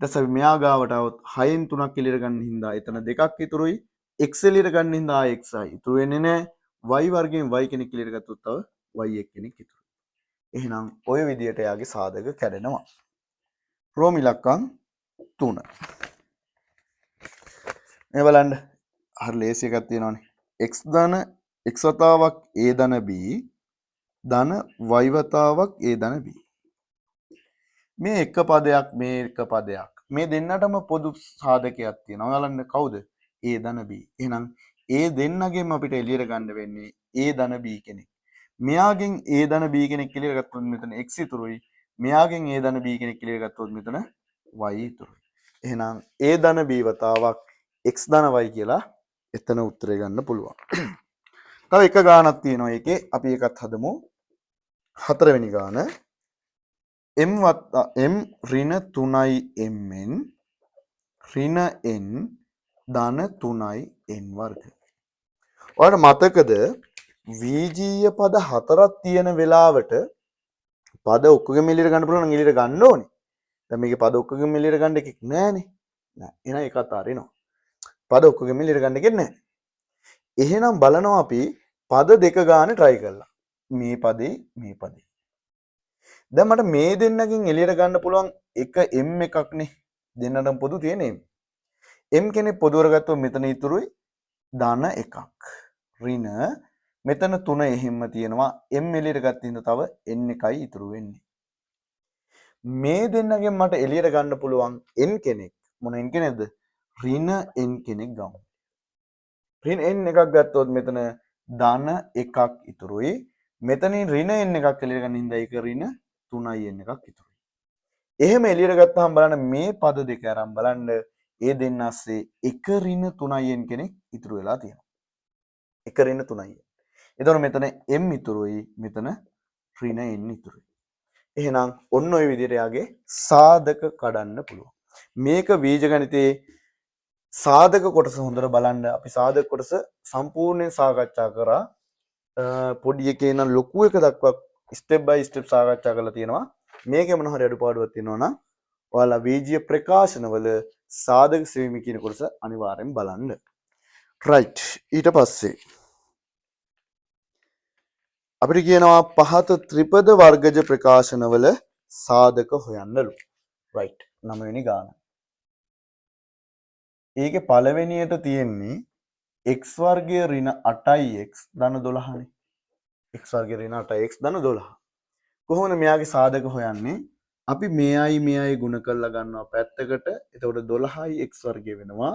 ඊට පස්සේ මෙයා ගාවට આવොත් 6න් 3ක් එළියට ගන්න හින්දා එතන දෙකක් ඉතුරුයි. x එළියට ගන්න හින්දා xi ඉතුරු වෙන්නේ නැහැ. y වර්ගයෙන් y කෙනෙක් එළියට ගත්තොත් තව y කෙනෙක් ඉතුරුයි. එහෙනම් ඔය විදියට යාගේ සාධක කැඩෙනවා. රෝම ඉලක්කම් 3. මේ බලන්න. හරි ලේසි එකක් තියෙනවානේ. x ධන x වතාවක් a ධන b ධන y වතාවක් a ධන b. මේ එක පදයක් මේ එක පදයක්. මේ දෙන්නටම පොදු සාධකයක් තියෙනවා. ඔයාලන්න කවුද? a ධන b. එහෙනම් a දෙන්නගෙන් අපිට එළියට ගන්න වෙන්නේ a ධන b කෙනෙක්. මෙයාගෙන් a ධන b කෙනෙක් එළියට ගත්තොත් මෙතන x ඉතුරුයි. මෙයාගෙන් a ධන b කෙනෙක් එළියට ගත්තොත් මෙතන y ඉතුරුයි. එහෙනම් a ධන b වතාවක් x ධන y කියලා එතන උත්තරේ ගන්න පුළුවන්. තව එක ගානක් තියෙනවා ඒකේ. අපි ඒකත් හදමු. හතරවෙනි ගාන m ඍණ 3යි mn ඍණ n ධන 3යි n වර්ග. ඔයාලට මතකද වීජීය පද හතරක් තියෙන වෙලාවට පද ඔක්කොගෙම එළියට ගන්න පුළුවන් නම් එළියට ගන්න ඕනේ. දැන් මේකේ පද ඔක්කොගෙම එළියට ගන්න එකක් නැහැනේ. නෑ. එහෙනම් ඒකත් අරිනවා. පද ඔක්කොගෙම එළියට ගන්න එකක් නැහැ. එහෙනම් බලනවා අපි පද දෙක ගන්න try කරලා. මේ පදේ මේ පදේ. දැන් මට මේ දෙන්නකින් එළියට ගන්න පුළුවන් එක m එකක්නේ. දෙන්නටම පොදු තියෙන m. m කෙනෙක් පොදුවර ගත්තොත් මෙතන ඉතුරුයි ධන එකක්. ඍණ මෙතන 3 එහෙම්ම තියෙනවා. m එළියට ගත්ත හින්දා තව n එකයි ඉතුරු වෙන්නේ. මේ දෙන්නගෙන් මට එළියට ගන්න පුළුවන් n කෙනෙක්. මොන n කෙනෙක්ද? ඍණ n කෙනෙක් ගමු. ඍණ n එකක් ගත්තොත් මෙතන ධන එකක් ඉතුරුයි. මෙතනින් ඍණ n එකක් එළියට ගන්න හින්දා ඒක ඍණ 3i n එකක් ඉතුරුයි. එහෙම එළියට ගත්තාම බලන්න මේ පද දෙක අරන් බලන්න ඒ දෙන්න ASCII එක ඍණ 3i n කෙනෙක් ඉතුරු වෙලා තියෙනවා. එක ඍණ 3i n. එතකොට මෙතන m ඉතුරුයි, මෙතන ඍණ n ඉතුරුයි. එහෙනම් ඔන්න ඔය විදිහට යාගේ සාධක කඩන්න පුළුවන්. මේක බීජගණිතයේ සාධක කොටස හොඳට බලන්න. අපි සාධක කොටස සම්පූර්ණයෙන් සාකච්ඡා කරා. පොඩි එකේ නම් ලොකු එක දක්වා ස්ටෙප් බයි ස්ටෙප් සාකච්ඡා කරලා තියෙනවා. මේකේ මොන හරි අඩුපාඩුවක් තියෙනවා නම් ඔයාලා වීජීය ප්‍රකාශනවල සාධක සෙවීම කියන කොටස අනිවාර්යෙන් බලන්න. රයිට්. ඊට පස්සේ අපිට කියනවා පහත ත්‍රිපද වර්ගජ ප්‍රකාශනවල සාධක හොයන්නලු. රයිට්. 9 වෙනි ගාන. ඒකේ පළවෙනියට තියෙන්නේ x වර්ගය ඍණ 8x ධන 12නේ. x වර්ගය ඍණ 8x ධන 12. කොහොමද මෙයාගේ සාධක හොයන්නේ? අපි මෙයයි ගුණ කරලා ගන්නවා පැත්තකට. එතකොට 12යි x වර්ගය වෙනවා.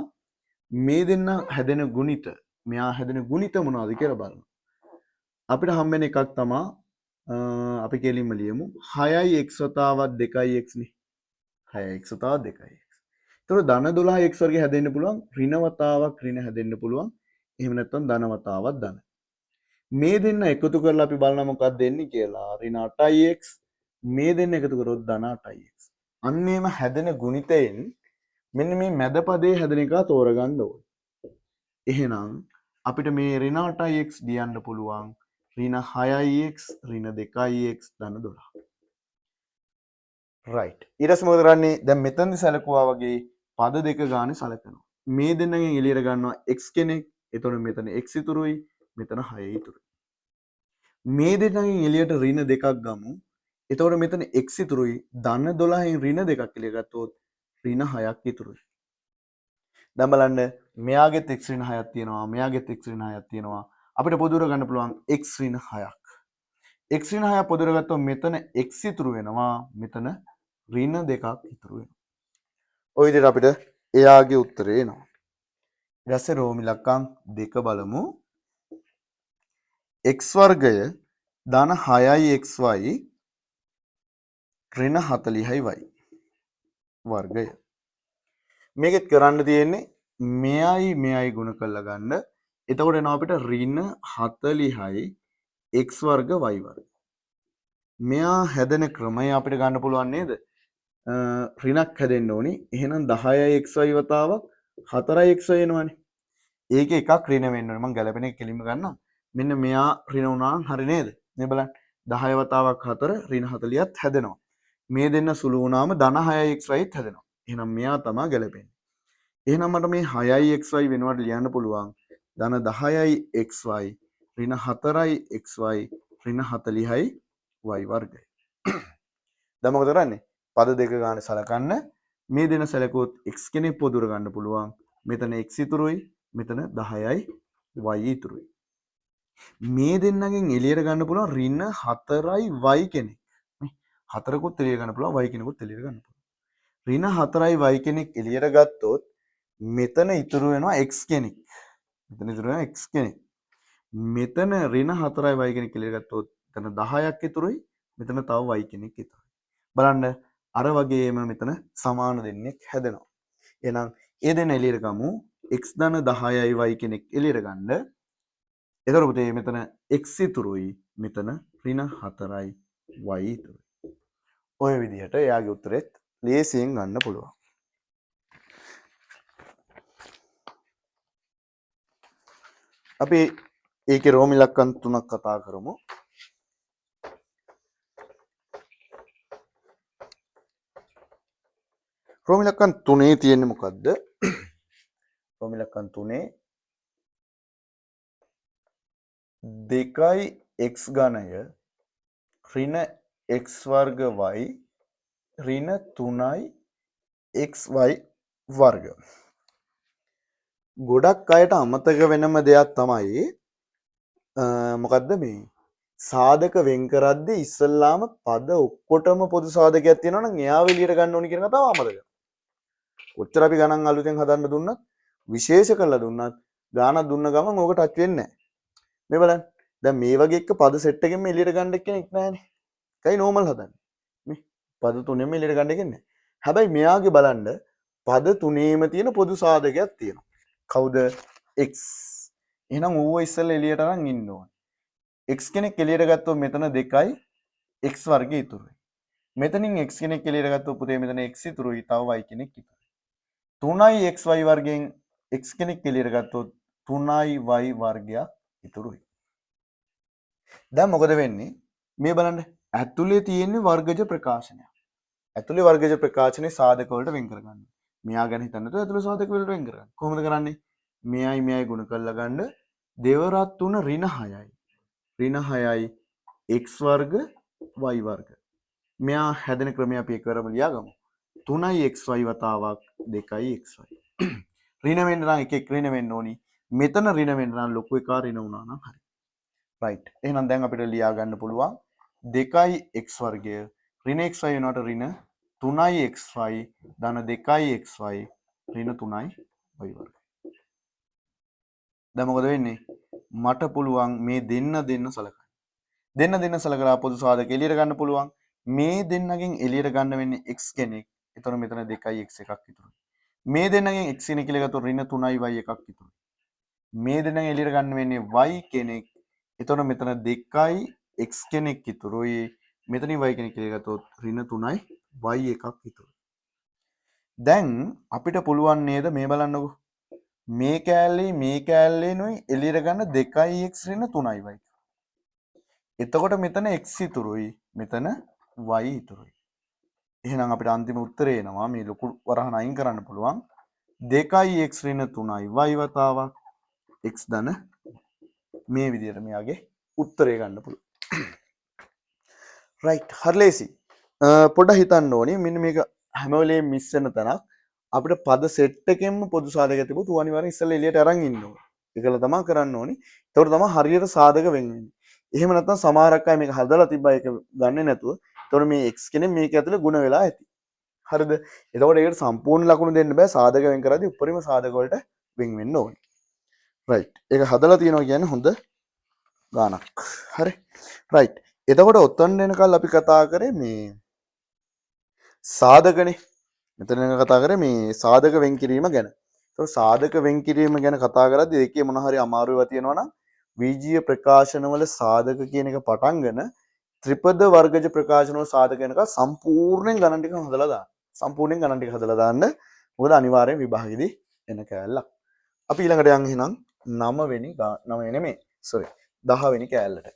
මේ දෙන්න හැදෙන ගුණිත, මෙයා හැදෙන ගුණිත මොනවද කියලා බලමු. අපිට හම්බෙන එකක් තමයි අපි කෙලින්ම ලියමු 6යි x වතාවක් 2යි x නේ. 6x තව 2x. ඒතකොට ධන 12x වර්ගය හැදෙන්න පුළුවන් ඍණ වතාවක් ඍණ හැදෙන්න පුළුවන්. එහෙම නැත්නම් ධන වතාවක් ධන. මේ දෙන්න එකතු කරලා අපි බලනවා මොකක්ද දෙන්නේ කියලා. ඍණ 8x මේ දෙන්න එකතු කරොත් ධන 8x. අන්නේම හැදෙන ගුණිතයෙන් මෙන්න මේ මැද පදේ හැදෙන එක තෝරගන්න ඕනේ. එහෙනම් අපිට මේ ඍණ 8x ලියන්න පුළුවන් ඍණ 6x ඍණ 2x ධන 12. right. ඊට පස්සේ මොකද කරන්නේ? දැන් මෙතනදි සැලකුවා වගේ පද දෙක ගානේ සැලකනවා. මේ දෙන්නගෙන් එළියට ගන්නවා x කෙනෙක්. එතකොට මෙතන x ඉතුරුයි, මෙතන 6 ඉතුරුයි. මේ දෙන්නගෙන් එළියට ඍණ දෙකක් ගමු. එතකොට මෙතන x ඉතුරුයි. ධන 12න් ඍණ දෙකක් එළිය ගත්තොත් ඍණ 6ක් ඉතුරුයි. දැන් බලන්න මෙයාගෙත් x ඍණ 6ක් තියෙනවා, මෙයාගෙත් x ඍණ 6ක් තියෙනවා. අපිට පොදුර ගන්න පුළුවන් x ඍණ 6ක්. x ඍණ 6ක් පොදුර ගත්තොත් මෙතන x ඉතුරු වෙනවා, මෙතන ඍණ දෙකක් ඉතුරු වෙනවා. ওই විදිහට අපිට එයාගේ උත්තරේ එනවා. ඊට පස්සේ රෝම ඉලක්කම් 2 බලමු. x වර්ගය ධන 6xy ඍණ 40y වර්ගය. මේකෙත් කරන්න තියෙන්නේ මෙයයි ගුණ කරලා ගන්න. එතකොට එනවා අපිට ඍණ 40යි x වර්ග y වර්ග. මෙයා හැදෙන ක්‍රමය අපිට ගන්න පුළුවන් නේද? ඍණක් හැදෙන්න ඕනි. එහෙනම් 10යි xy වතාවක් 4යි xy එනවනේ. ඒකේ එකක් ඍණ වෙන්න ඕනේ. මම ගැලපෙන එක කෙලින්ම ගන්නම්. මෙන්න මෙයා ඍණ වුණා හරි නේද? මේ බලන්න 10 වතාවක් 4 ඍණ 40ත් හැදෙනවා. මේ දෙන්න සුළු වුණාම ධන 6යි xyත් හැදෙනවා. එහෙනම් මෙයා තමයි ගැලපෙන්නේ. එහෙනම් මට මේ 6යි xy වෙනුවට ලියන්න පුළුවන් ධන 10යි xy ඍණ 4යි xy ඍණ 40යි y වර්ගය. දැන් මොකද කරන්නේ? පද දෙක ගානේ සලකන්න. මේ දෙන සැලකුවොත් x කෙනෙක් පොදුර ගන්න පුළුවන්. මෙතන x ඉතුරුයි, මෙතන 10යි y ඉතුරුයි. මේ දෙන්නගෙන් එළියට ගන්න පුළුවන් ඍණ 4යි y කෙනෙක්. නේ 4කුත් එළියට ගන්න පුළුවන්, y කෙනෙකුත් එළියට ගන්න පුළුවන්. ඍණ 4යි y කෙනෙක් එළියට ගත්තොත් මෙතන ඉතුරු වෙනවා x කෙනෙක්. මෙතන ඉතුරු වෙනවා x කෙනෙක්. මෙතන ඍණ 4යි y කෙනෙක් එළියට ගත්තොත් මෙතන 10ක් ඉතුරුයි, මෙතන තව y කෙනෙක් ඉතුරුයි. බලන්න අර වගේම මෙතන සමාන දෙන්නෙක් හැදෙනවා. එහෙනම් ඒ දෙන්න එළියට ගමු. x ධන 10යි y කෙනෙක් එළියට ගන්න. එතකොට පුතේ මෙතන x ඉතුරුයි, මෙතන ඍණ 4යි y ඉතුරුයි. ඔය විදිහට එයාගේ උත්තරෙත් ලේසියෙන් ගන්න පුළුවන්. අපි ඒකේ රෝම ඉලක්කම් 3ක් කතා කරමු. රෝම ඉලක්කම් 3 තියෙන්නේ මොකද්ද? රෝම ඉලක්කම් 3 2යි x ඝනය ඍණ x වර්ග y ඍණ 3යි xy වර්ග. ගොඩක් අයට අමතක වෙනම දෙයක් තමයි මොකද්ද මේ සාධක වෙන් කරද්දී ඉස්සල්ලාම පද ඔක්කොටම පොදු සාධකයක් තියෙනවා නම් එයාව එළියට ගන්න ඕනි කියන කතාව අමතක කරනවා. කොච්චර අපි ගණන් අලුතෙන් හදන්න දුන්නත් විශේෂ කරලා දුන්නත් ගානක් දුන්න ගමන් ඕක ටච් වෙන්නේ නැහැ. මේ බලන්න. දැන් මේ වගේ එක පද සෙට් එකෙන්ම එළියට ගන්න කෙනෙක් නැහැනේ. කයි නෝමල් හදන්නේ. මේ පද තුනෙන්ම එළියට ගන්න කෙනෙක් නැහැ. හැබැයි මෙයාගේ බලන්න පද තුනේම තියෙන පොදු සාධකයක් තියෙනවා. කවුද? x. එහෙනම් ඌව ඉස්සෙල්ලා එළියට අරන් ඉන්න ඕනේ. x කෙනෙක් එළියට ගත්තොත් මෙතන 2යි x වර්ගය ඉතුරුයි. මෙතනින් x කෙනෙක් එළියට ගත්තොත් පුතේ මෙතන x ඉතුරුයි, තව y කෙනෙක් ඉතුරුයි. 3යි xy වර්ගයෙන් x කෙනෙක් එළියට ගත්තොත් 3යි y වර්ගයක් ඉතුරුයි. දැන් මොකද වෙන්නේ? මේ බලන්න ඇතුලේ තියෙන වර්ගජ ප්‍රකාශනය. ඇතුලේ වර්ගජ ප්‍රකාශනේ සාධක වලට වෙන් කරගන්න. මෙයා ගැන හිතන්න නැතුව ඇතුලේ සාධක වලට වෙන් කරගන්න. කොහොමද කරන්නේ? මෙයයි ගුණ කරලා ගන්න දෙවරත් 3 ඍණ 6යි. ඍණ 6යි x වර්ග y වර්ග. මෙයා හැදෙන ක්‍රමය අපි එකවරම ලියාගමු. 3යි xy වතාවක් 2යි xy. ඍණ වෙන්න නම් එකෙක් ඍණ වෙන්න ඕනි. මෙතන ඍණ වෙන්න නම් ලොකු එකා ඍණ වුණා නම් හරි. right. එහෙනම් දැන් අපිට ලියා ගන්න පුළුවන් 2යි x වර්ගය ඍණ xy වෙනවට ඍණ 3යි xy ධන 2යි xy ඍණ 3යි y වර්ගය. දැන් මොකද වෙන්නේ? මට පුළුවන් මේ දෙන්න සලකන්න. දෙන්න සලකලා පොදු සාධක එළියට ගන්න පුළුවන්. මේ දෙන්නගෙන් එළියට ගන්න වෙන්නේ x කෙනෙක්. එතකොට මෙතන 2x එකක් ඉතුරුයි. මේ දෙන්නගෙන් x කෙනෙක් කියලා ගත්තොත් ඍණ 3y එකක් ඉතුරුයි. මේ දෙන්නගෙන් එළියට ගන්න වෙන්නේ y කෙනෙක්. එතකොට මෙතන 2යි x කෙනෙක් ඉතුරුයි. මෙතනින් y කෙනෙක් කියලා ගත්තොත් ඍණ 3යි y එකක් ඉතුරුයි. දැන් අපිට පුළුවන් නේද මේ බලන්නකෝ. මේ කෑල්ලේනොයි එළියට ගන්න 2x ඍණ 3y. එතකොට මෙතන x ඉතුරුයි. මෙතන y ඉතුරුයි. එහෙනම් අපිට අන්තිම උත්තරේ එනවා මේ ලොකු වරහන අයින් කරන්න පුළුවන් 2x ඍණ 3y වතාවක් x ධන මේ විදිහට මෙයාගේ උත්තරේ ගන්න පුළුවන්. right හරි ලේසි. පොඩ්ඩක් හිතන්න ඕනේ මෙන්න මේක හැම වෙලේම මිස් වෙන තැනක්. අපිට පද සෙට් එකෙන්ම පොදු සාධක තිබුත් ඌ අනිවාර්යෙන් ඉස්සෙල්ලා එළියට අරන් ඉන්න ඕනේ. ඒකල තමයි කරන්න ඕනේ. ඒතකොට තමයි හරියට සාධක වෙන්නේ. එහෙම නැත්නම් සමහරක් අය මේක හදලා තිබ්බා ඒක ගන්නෙ නැතුව. ඒතකොට මේ x කෙනෙක් මේක ඇතුලේ ಗುಣ වෙලා ඇති. හරිද? එතකොට ඒකට සම්පූර්ණ ලකුණු දෙන්න බෑ. සාධක වෙන් කරද්දී උඩරිම සාධක වලට වෙන් වෙන්න ඕනේ. right. ඒක හදලා තියනවා කියන්නේ හොඳ ගානක්. හරි. right. එතකොට ඔතන එනකල් අපි කතා කරේ මේ සාධකනේ. මෙතන කතා කරේ මේ සාධක වෙන් කිරීම ගැන. ඒතකොට සාධක වෙන් කිරීම ගැන කතා කරද්දී ඒකේ මොන හරි අමාරුවක් තියෙනවා නම් විජීය ප්‍රකාශනවල සාධක කියන එක පටන්ගෙන ත්‍රිපද වර්ගජ ප්‍රකාශනවල සාධක වෙනකන් සම්පූර්ණයෙන් ගණන් ටික හදලා දාන්න. සම්පූර්ණයෙන් ගණන් ටික හදලා දාන්න. මොකද අනිවාර්යෙන් විභාගෙදී එන කෑල්ලක්. අපි ඊළඟට යන් එහෙනම් 9 වෙනි 9 නෙමෙයි. sorry 10 වෙනි කෑල්ලට.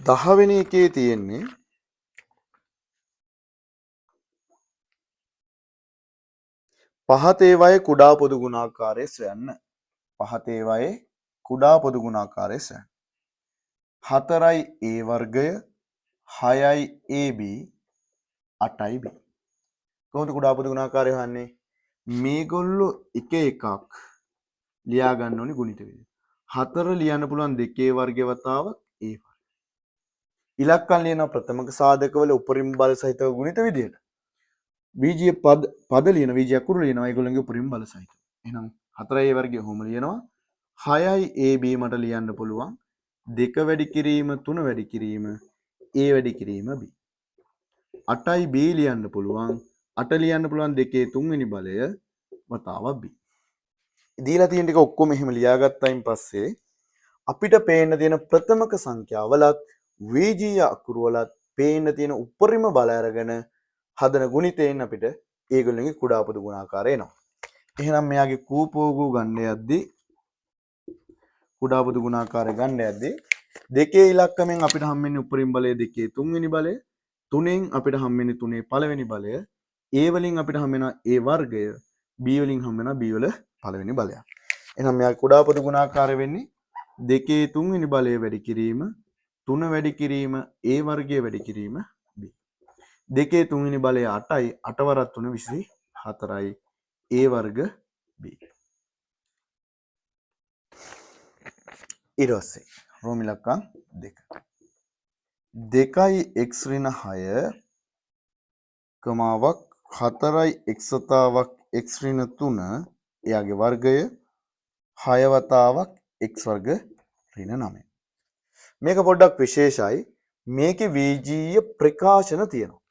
දහවෙනි එකේ තියෙන්නේ පහත ඒවායේ කුඩා පොදු ගුණාකාරය සොයන්න. පහත ඒවායේ කුඩා පොදු ගුණාකාරය සොයන්න. 4යි a වර්ගය 6යි ab 8යි b. කොහොමද කුඩා පොදු ගුණාකාරය හොයන්නේ? මේගොල්ලෝ එක එකක් ලියා ගන්න ඕනි ගුණිත විදිහට. 4 ලියන්න පුළුවන් 2a වර්ගය වතාවක් a වර්ගය. ඉලක්කම් ලියන ප්‍රථමක සාධකවල උපරිම බල සහිතව ගුණිත විදිහට. බීජීය පද ලියන බීජ අකුරු ලියනවා ඒගොල්ලන්ගේ උපරිම බල සහිතව. එහෙනම් 4a වර්ගය ඔහොම ලියනවා. 6යි ab මට ලියන්න පුළුවන් 2 වැඩි කිරීම 3 වැඩි කිරීම a වැඩි කිරීම b. 8යි b ලියන්න පුළුවන් 8 ලියන්න පුළුවන් 2 3 වෙනි බලය වතාවක් b. දීලා තියෙන ටික ඔක්කොම එහෙම ලියාගත්තයින් පස්සේ අපිට පේන්න තියෙන ප්‍රථමක සංඛ්‍යාවලත් වීජීය අකුරු වලත් පේන්න තියෙන උපරිම බල අරගෙන හදන ගුණිතයෙන් අපිට ඒගොල්ලන්ගේ කුඩා පොදු ගුණාකාරය එනවා. එහෙනම් මෙයාගේ කූපෝගු ගන්න යද්දී කුඩා පොදු ගුණාකාරය ගන්න යද්දී දෙකේ ඉලක්කමෙන් අපිට හම්බෙන්නේ උපරිම බලය 2 3 වෙනි බලය 3න් අපිට හම්බෙන්නේ 3 පළවෙනි බලය a වලින් අපිට හම්බෙනවා a වර්ගය b වලින් හම්බෙනවා b වල පළවෙනි බලය. එහෙනම් මෙයාගේ කුඩා පොදු ගුණාකාරය වෙන්නේ 2 3 වෙනි බලය වැඩි කිරීම 3 වැඩි කිරීම a වර්ගය වැඩි කිරීම b. 2 3 වෙනි බලය 8යි 8 වරක් 3 24යි a වර්ග b. ඊට පස්සේ රෝම ඉලක්කම් 2. 2යි x ඍණ 6 කමාවක් 4යි x වතාවක් x ඍණ 3 එයාගේ වර්ගය 6 වතාවක් x වර්ග ඍණ 9. මේක පොඩ්ඩක් විශේෂයි. මේකේ වීජීය ප්‍රකාශන තියෙනවා.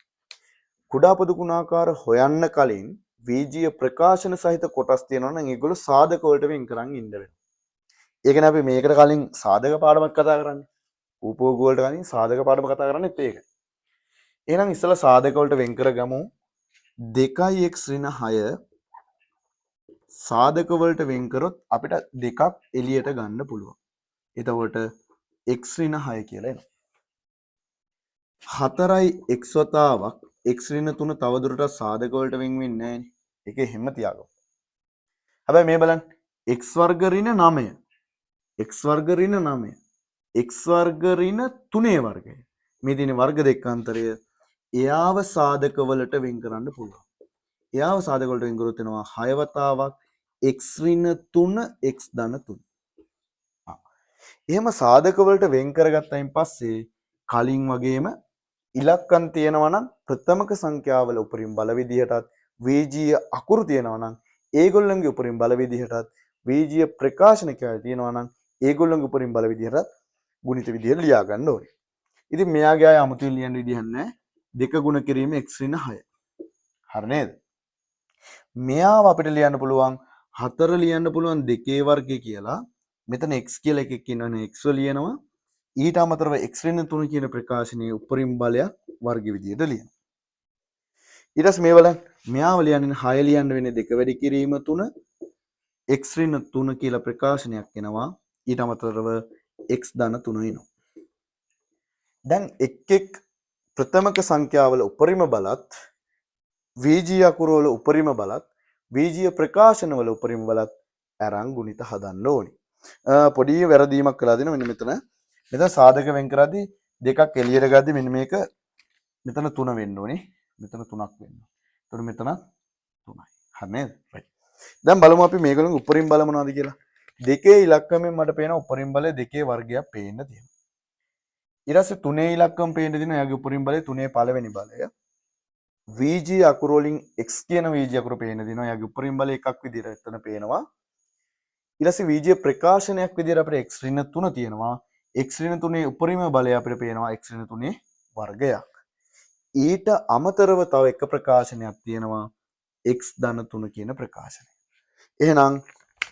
කුඩා පොදු ගුණාකාර හොයන්න කලින් වීජීය ප්‍රකාශන සහිත කොටස් තියෙනවා නම් ඒගොල්ලෝ සාධක වලට වෙන් කරන් ඉන්න වෙනවා. ඒ කියන්නේ අපි මේකට කලින් සාධක පාඩමක් කතා කරන්නේ. උපෝග වලට කලින් සාධක පාඩම කතා කරන්නේත් ඒක. එහෙනම් ඉස්සෙල්ලා සාධක වලට වෙන් කරගමු. 2x ඍණ 6 සාධක වලට වෙන් කරොත් අපිට දෙකක් එළියට ගන්න පුළුවන්. එතකොට x ඍණ 6 කියලා එනවා. 4යි x වතාවක් x ඍණ 3 තවදුරටත් සාධක වලට වෙන් වෙන්නේ නැහැ නේ. ඒක හැම තියාගමු. හැබැයි මේ බලන්න x වර්ග ඍණ 9 x වර්ග ඍණ 9 x වර්ග ඍණ 3 වර්ගය. මේ දින වර්ග දෙක අතරය එයාව සාධක වලට වෙන් කරන්න පුළුවන්. එයාව සාධක වලට වෙන් කරොත් එනවා 6 වතාවක් x ඍණ 3 x ධන 3. එහෙම සාධක වලට වෙන් කරගත්තයින් පස්සේ කලින් වගේම ඉලක්කම් තියෙනවා නම් ප්‍රථමක සංඛ්‍යාවල උපරිම බල විදිහටත් වීජීය අකුරු තියෙනවා නම් ඒගොල්ලන්ගේ උපරිම බල විදිහටත් වීජීය ප්‍රකාශන කියලා තියෙනවා නම් ඒගොල්ලන්ගේ උපරිම බල විදිහටත් ගුණිත විදිහට ලියා ගන්න ඕනේ. ඉතින් මෙයාගේ ආය අමුතුවෙන් ලියන්න විදිහක් නැහැ. 2 ගුණ කිරීම x ඍණ 6. හරි නේද? මෙයාව අපිට ලියන්න පුළුවන් 4 ලියන්න පුළුවන් 2 වර්ගය කියලා. මෙතන x කියලා එකක් ඉන්නවනේ x ලියනවා. ඊට අමතරව x ඍණ 3 කියන ප්‍රකාශනයේ උපරිම බලයක් වර්ග විදිහට ලියනවා. ඊට පස්සේ මේ බලන්න මෙයාව ලියන්නේ 6 ලියන්න වෙන්නේ 2 වැඩි කිරීම 3 x ඍණ 3 කියලා ප්‍රකාශනයක් එනවා. ඊට අමතරව x ධන 3 එනවා. දැන් එක් ප්‍රථමක සංඛ්‍යාවල උපරිම බලත් වීජීය අකුරු වල උපරිම බලත් වීජීය ප්‍රකාශන වල උපරිම බලත් අරන් ගුණිත හදන්න ඕනි. පොඩි වැරදීමක් කළා දෙනවා මෙන්න මෙතන සාධක වෙන් කරද්දී දෙකක් එළියට ගද්දී මෙන්න මේක මෙතන 3 වෙන්න ඕනේ. මෙතන 3ක් වෙන්න. එතකොට මෙතන 3යි. හරි නේද? right. දැන් බලමු අපි මේගොල්ලෝ උපරිම බල මොනවද කියලා. දෙකේ ඉලක්කමෙන් මට පේන උපරිම බලය දෙකේ වර්ගයක් පේන්න තියෙනවා. ඊට පස්සේ තුනේ ඉලක්කම පේන්න දෙනවා. එයාගේ උපරිම බලය තුනේ පළවෙනි බලය. VG අකුරු වලින් x කියන VG අකුර පේන්න දෙනවා. එයාගේ උපරිම බලය එකක් විදිහට එතන පේනවා. ඊට පස්සේ VG ප්‍රකාශනයක් විදිහට අපිට x ඍණ 3 තියෙනවා. x ඍණ 3 උපරිම බලය අපිට පේනවා x ඍණ 3 වර්ගයක්. ඊට අමතරව තව එක ප්‍රකාශනයක් තියෙනවා x ධන 3 කියන ප්‍රකාශනය. එහෙනම්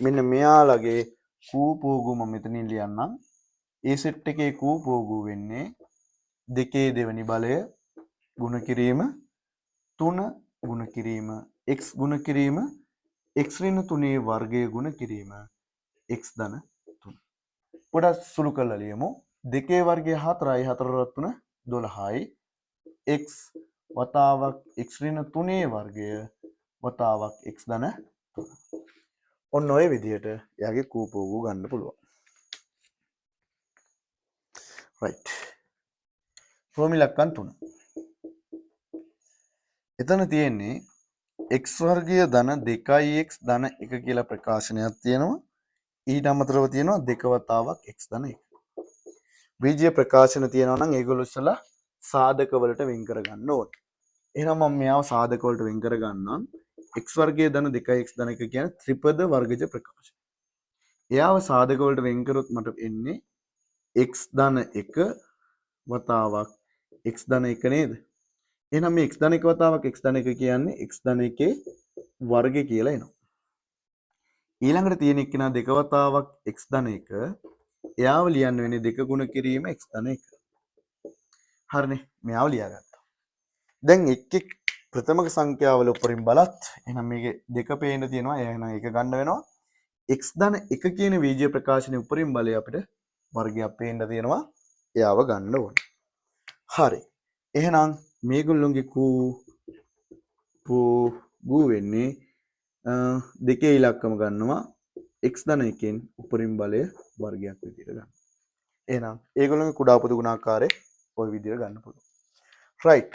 මෙන්න මෙයාලගේ කූපෝගු මම මෙතනින් ලියන්නම්. ඒ සෙට් එකේ කූපෝගු වෙන්නේ දෙකේ දෙවෙනි බලය ගුණ කිරීම 3 ගුණ කිරීම x ගුණ කිරීම x ඍණ 3 වර්ගය ගුණ කිරීම x ධන 3. පොඩක් සුළු කරලා ලියමු. දෙකේ වර්ගය 4යි 4 3 12යි x වතාවක් x ඍණ 3 වර්ගය වතාවක් x ධන 3. ඔන්න ඔය විදිහට එයාගේ කූපෝගු ගන්න පුළුවන්. right. රෝම ඉලක්කම් 3. එතන තියෙන්නේ x වර්ගය ධන 2x ධන 1 කියලා ප්‍රකාශනයක් තියෙනවා. ඊට අමතරව තියෙනවා 2 වතාවක් x ධන 1. බීජීය ප්‍රකාශන තියෙනවා නම් ඒගොල්ලෝ ඉස්සලා සාධක වලට වෙන් කර ගන්න ඕනේ. එහෙනම් මම මෙයාව සාධක වලට වෙන් කර ගන්නම්. x වර්ගය ධන 2x ධන 1 කියන්නේ ත්‍රිපද වර්ගජ ප්‍රකාශන. එයාව සාධක වලට වෙන් කරොත් මට එන්නේ x ධන 1 වතාවක් x ධන 1 නේද? එහෙනම් මේ x ධන 1 වතාවක් x ධන 1 කියන්නේ x ධන 1 වර්ගය කියලා එනවා. ඊළඟට තියෙන එක්කෙනා 2 වතාවක් x ධන 1 එයාව ලියන්න වෙන්නේ 2 ගුණ කිරීම x ධන 1. හරිනේ. මෙයාව ලියාගත්තා. දැන් එක් ප්‍රථමක සංඛ්‍යාවල උපරිම බලත් එහෙනම් මේකේ දෙක පේන්න තියෙනවා. එහෙනම් එක ගන්න වෙනවා. x ධන 1 කියන වීජීය ප්‍රකාශනයේ උපරිම බලය අපිට වර්ගයක් පේන්න තියෙනවා. එයාව ගන්න ඕනේ. හරි. එහෙනම් මේගොල්ලොන්ගේ කූ වෙන්නේ දෙකේ ඉලක්කම ගන්නවා x ධන 1න් උපරිම බලය වර්ගයක් විදිහට ගන්න. එහෙනම් ඒගොල්ලෝගේ කුඩා පොදු ගුණාකාරය ওই විදිහට ගන්න පුළුවන්. right.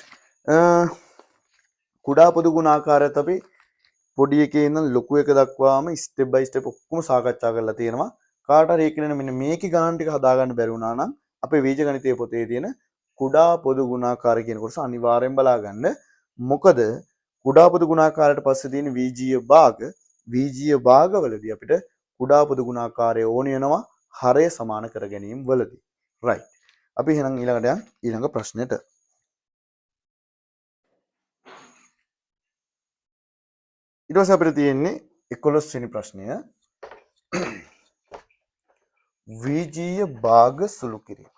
කුඩා පොදු ගුණාකාරයත් අපි පොඩි එකේ ඉඳන් ලොකු එක දක්වාම step by step ඔක්කොම සාකච්ඡා කරලා තියෙනවා. කාට හරි ඒකනේ මෙන්න මේකේ ගණන් ටික හදා ගන්න බැරි වුණා නම් අපේ බීජ ගණිතයේ පොතේ තියෙන කුඩා පොදු ගුණාකාරය කියන කොටස අනිවාර්යෙන් බලා ගන්න. මොකද කුඩා පොදු ගුණාකාරයට පස්සේ තියෙන වීජීය භාගවලදී අපිට කුඩා පොදු ගුණාකාරය ඕන වෙනවා හරය සමාන කර ගැනීම වලදී. right. අපි එහෙනම් ඊළඟට යන් ඊළඟ ප්‍රශ්නෙට. ඊට පස්සේ අපිට තියෙන්නේ 11 වෙනි ප්‍රශ්නය. වීජීය භාග සුළු කිරීම.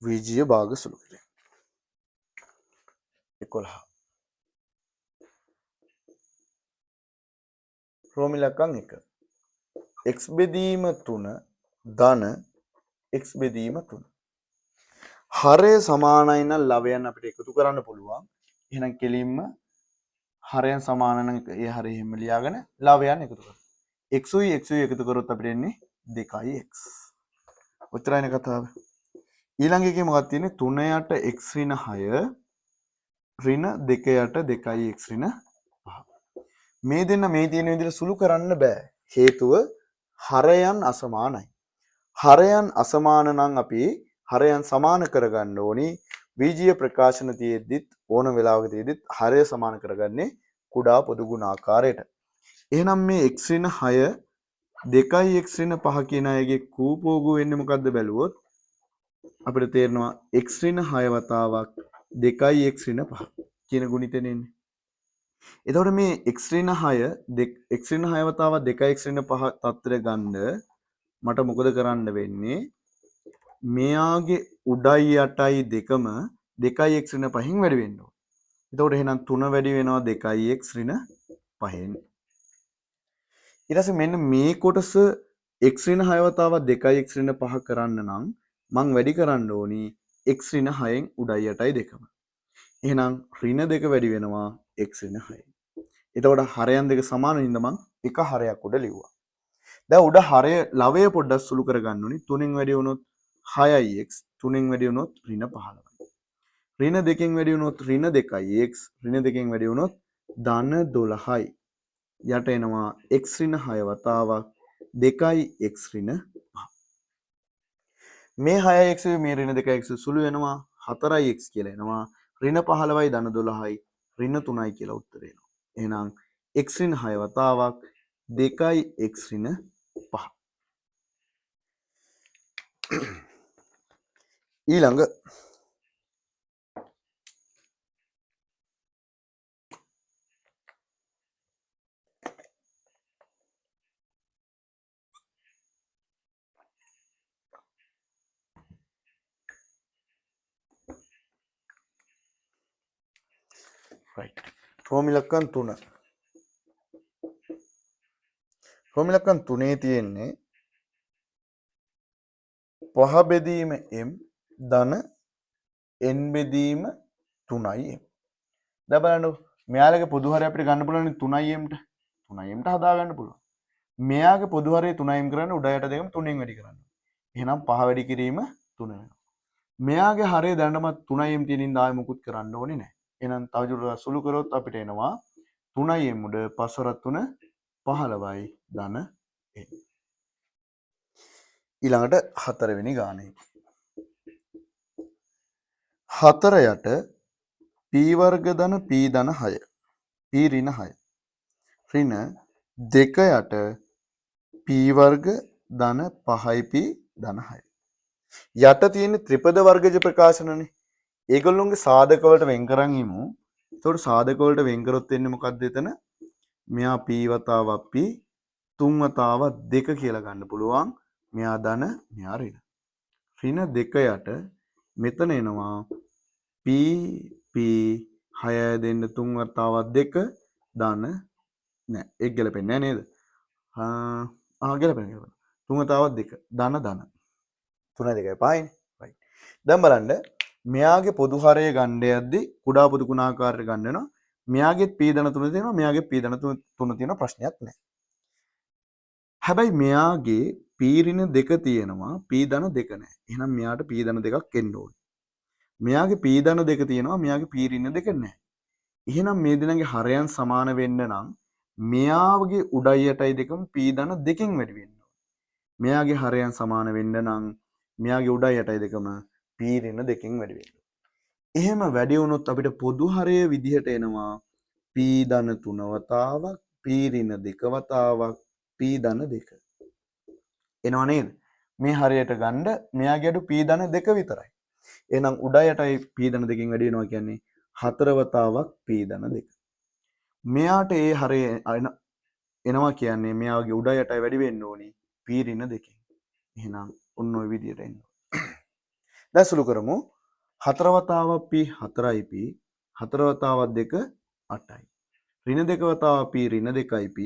වීජීය භාග සුළු කිරීම. 11. රෝම ඉලක්කම් 1. x බෙදීම 3 ධන x බෙදීම 3. හරය සමානයි නම් ලවයන් අපිට එකතු කරන්න පුළුවන්. එහෙනම් කෙලින්ම හරයන් සමාන නම් ඒ හරය එහෙම ලියාගෙන ලවයන් එකතු කරමු. x උයි x උයි එකතු කරොත් අපිට එන්නේ 2x. ඔච්චරයිනේ කතාව. ඊළඟ එකේ මොකක්ද තියෙන්නේ 3 යට x ඍණ 6 ඍණ 2 යට 2x ඍණ 5. මේ දෙන්න මේ තියෙන විදිහට සුළු කරන්න බෑ. හේතුව හරයන් අසමානයි. හරයන් අසමාන නම් අපි හරයන් සමාන කරගන්න ඕනි. බීජීය ප්‍රකාශන තියෙද්දිත් ඕන වෙලාවක තියෙද්දිත් හරය සමාන කරගන්නේ කුඩා පොදු ගුණාකාරයට. එහෙනම් මේ x ඍණ 6 2යි x ඍණ 5 කියන අයගේ කූපෝගු වෙන්නේ මොකද්ද බැලුවොත් අපිට තේරෙනවා x ඍණ 6 වතාවක් 2යි x ඍණ 5 කියන ගුණිතෙන් එන්නේ. එතකොට මේ x ඍණ 6 x ඍණ 6 වතාවක් 2යි x ඍණ 5 තත්ත්වය ගන්න මට මොකද කරන්න වෙන්නේ? මෙයාගේ උඩයි යටයි දෙකම 2යි x ඍණ 5න් වැඩි වෙන්න ඕනේ. එතකොට එහෙනම් 3 වැඩි වෙනවා 2යි x ඍණ 5න්. ඊට පස්සේ මෙන්න මේ කොටස x ඍණ 6 වතාවක් 2යි x ඍණ 5 කරන්න නම් මං වැඩි කරන්න ඕනි x ඍණ 6න් උඩයි යටයි දෙකම. එහෙනම් ඍණ 2 වැඩි වෙනවා x ඍණ 6න්. එතකොට හරයන් දෙක සමාන වෙනින්ද මං එක හරයක් උඩ ලිව්වා. දැන් උඩ හරය ලවය පොඩ්ඩක් සුළු කරගන්න ඕනි. 3න් වැඩි වුණොත් 6ix 3න් වැඩි වුණොත් ඍණ 15යි. ඍණ 2කින් වැඩි වුණොත් ඍණ 2ix ඍණ 2කින් වැඩි වුණොත් ධන 12යි. යට එනවා x ඍණ 6 වතාවක් 2යි x ඍණ 5. මේ 6ix මේ ඍණ 2ix සුළු වෙනවා 4ix කියලා එනවා. ඍණ 15යි ධන 12යි ඍණ 3යි කියලා උත්තරේ එනවා. එහෙනම් x ඍණ 6 වතාවක් 2යි x ඍණ 5. ඊළඟ right. රෝම ඉලක්කම් 3. රෝම ඉලක්කම් 3 තියෙන්නේ පහ බෙදීම m ධන n බෙදීම 3m. දැන් බලන්න මෙයාලගේ පොදු හරය අපිට ගන්න පුළුවන් 3m ට 3m ට හදා ගන්න පුළුවන්. මෙයාගේ පොදු හරය 3m කරන්න උඩ යට දෙකම 3න් වැඩි කරන්න. එහෙනම් 5 වැඩි කිරීම 3 වෙනවා. මෙයාගේ හරය දැනටමත් 3m තියෙන ඉඳන් ආයෙ මුකුත් කරන්න ඕනේ නැහැ. එහෙනම් තව දුරටත් සුළු කරොත් අපිට එනවා 3m උඩ 5 වරක් 3 15යි ධන n. ඊළඟට 4 වෙනි ගානේ. 4 යට p වර්ග ධන p ධන 6 p ඍණ 6 ඍණ 2 යට p වර්ග ධන 5යි p ධන 6. යට තියෙන ත්‍රිපද වර්ගජ ප්‍රකාශනනේ. ඒගොල්ලොන්ගේ සාධක වලට වෙන් කරන් ඉමු. ඒතකොට සාධක වලට වෙන් කරොත් වෙන්නේ මොකද්ද එතන? මෙයා p වතාවක් p 3 වතාවක් 2 කියලා ගන්න පුළුවන්. මෙයා ධන මෙයා ඍණ. ඍණ 2 යට මෙතන එනවා p p 6 දෙන්න 3 වතාවක් 2 ධන නෑ ඒක ගැලපෙන්නේ නෑ නේද? ගැලපෙනවා. 3 වතාවක් 2 ධන ධන 3 2යි 5යි. right. දැන් බලන්න මෙයාගේ පොදු හරය ගන්න යද්දි කුඩා පොදු ගුණාකාරයට ගන්න වෙනවා. මෙයාගේ p ධන 3 තියෙනවා මෙයාගේ p ධන 3 තියෙනවා ප්‍රශ්නයක් නෑ. හැබැයි මෙයාගේ p ඍණ 2 තියෙනවා p ධන 2 නෑ. එහෙනම් මෙයාට p ධන 2ක් එන්න ඕනේ. මෙයාගේ p ධන 2 තියෙනවා මෙයාගේ p ඍණ 2 නෑ. එහෙනම් මේ දෙනාගේ හරයන් සමාන වෙන්න නම් මෙයාගේ උඩයි යටයි දෙකම p ධන 2කින් වැඩි වෙන්න ඕනේ. මෙයාගේ හරයන් සමාන වෙන්න නම් මෙයාගේ උඩයි යටයි දෙකම p ඍණ 2කින් වැඩි වෙන්න ඕනේ. එහෙම වැඩි වුණොත් අපිට පොදු හරය විදිහට එනවා p ධන 3 වතාවක් p ඍණ 2 වතාවක් p ධන 2. එනවා නේද? මේ හරියට ගන්න මෙයාගේ අඩු p ධන 2 විතරයි. එහෙනම් උඩයි යටයි p ධන 2කින් වැඩි වෙනවා කියන්නේ 4 වතාවක් p ධන 2. මෙයාට ඒ හරය එනවා කියන්නේ මෙයාගේ උඩ යටයි වැඩි වෙන්න ඕනි p ඍණ 2කින්. එහෙනම් ඔන්න ඔය විදියට එන්න. දැන් සුළු කරමු. 4 වතාවක් p 4යි p 4 වතාවක් 2 8යි. ඍණ 2 වතාවක් p ඍණ 2යි p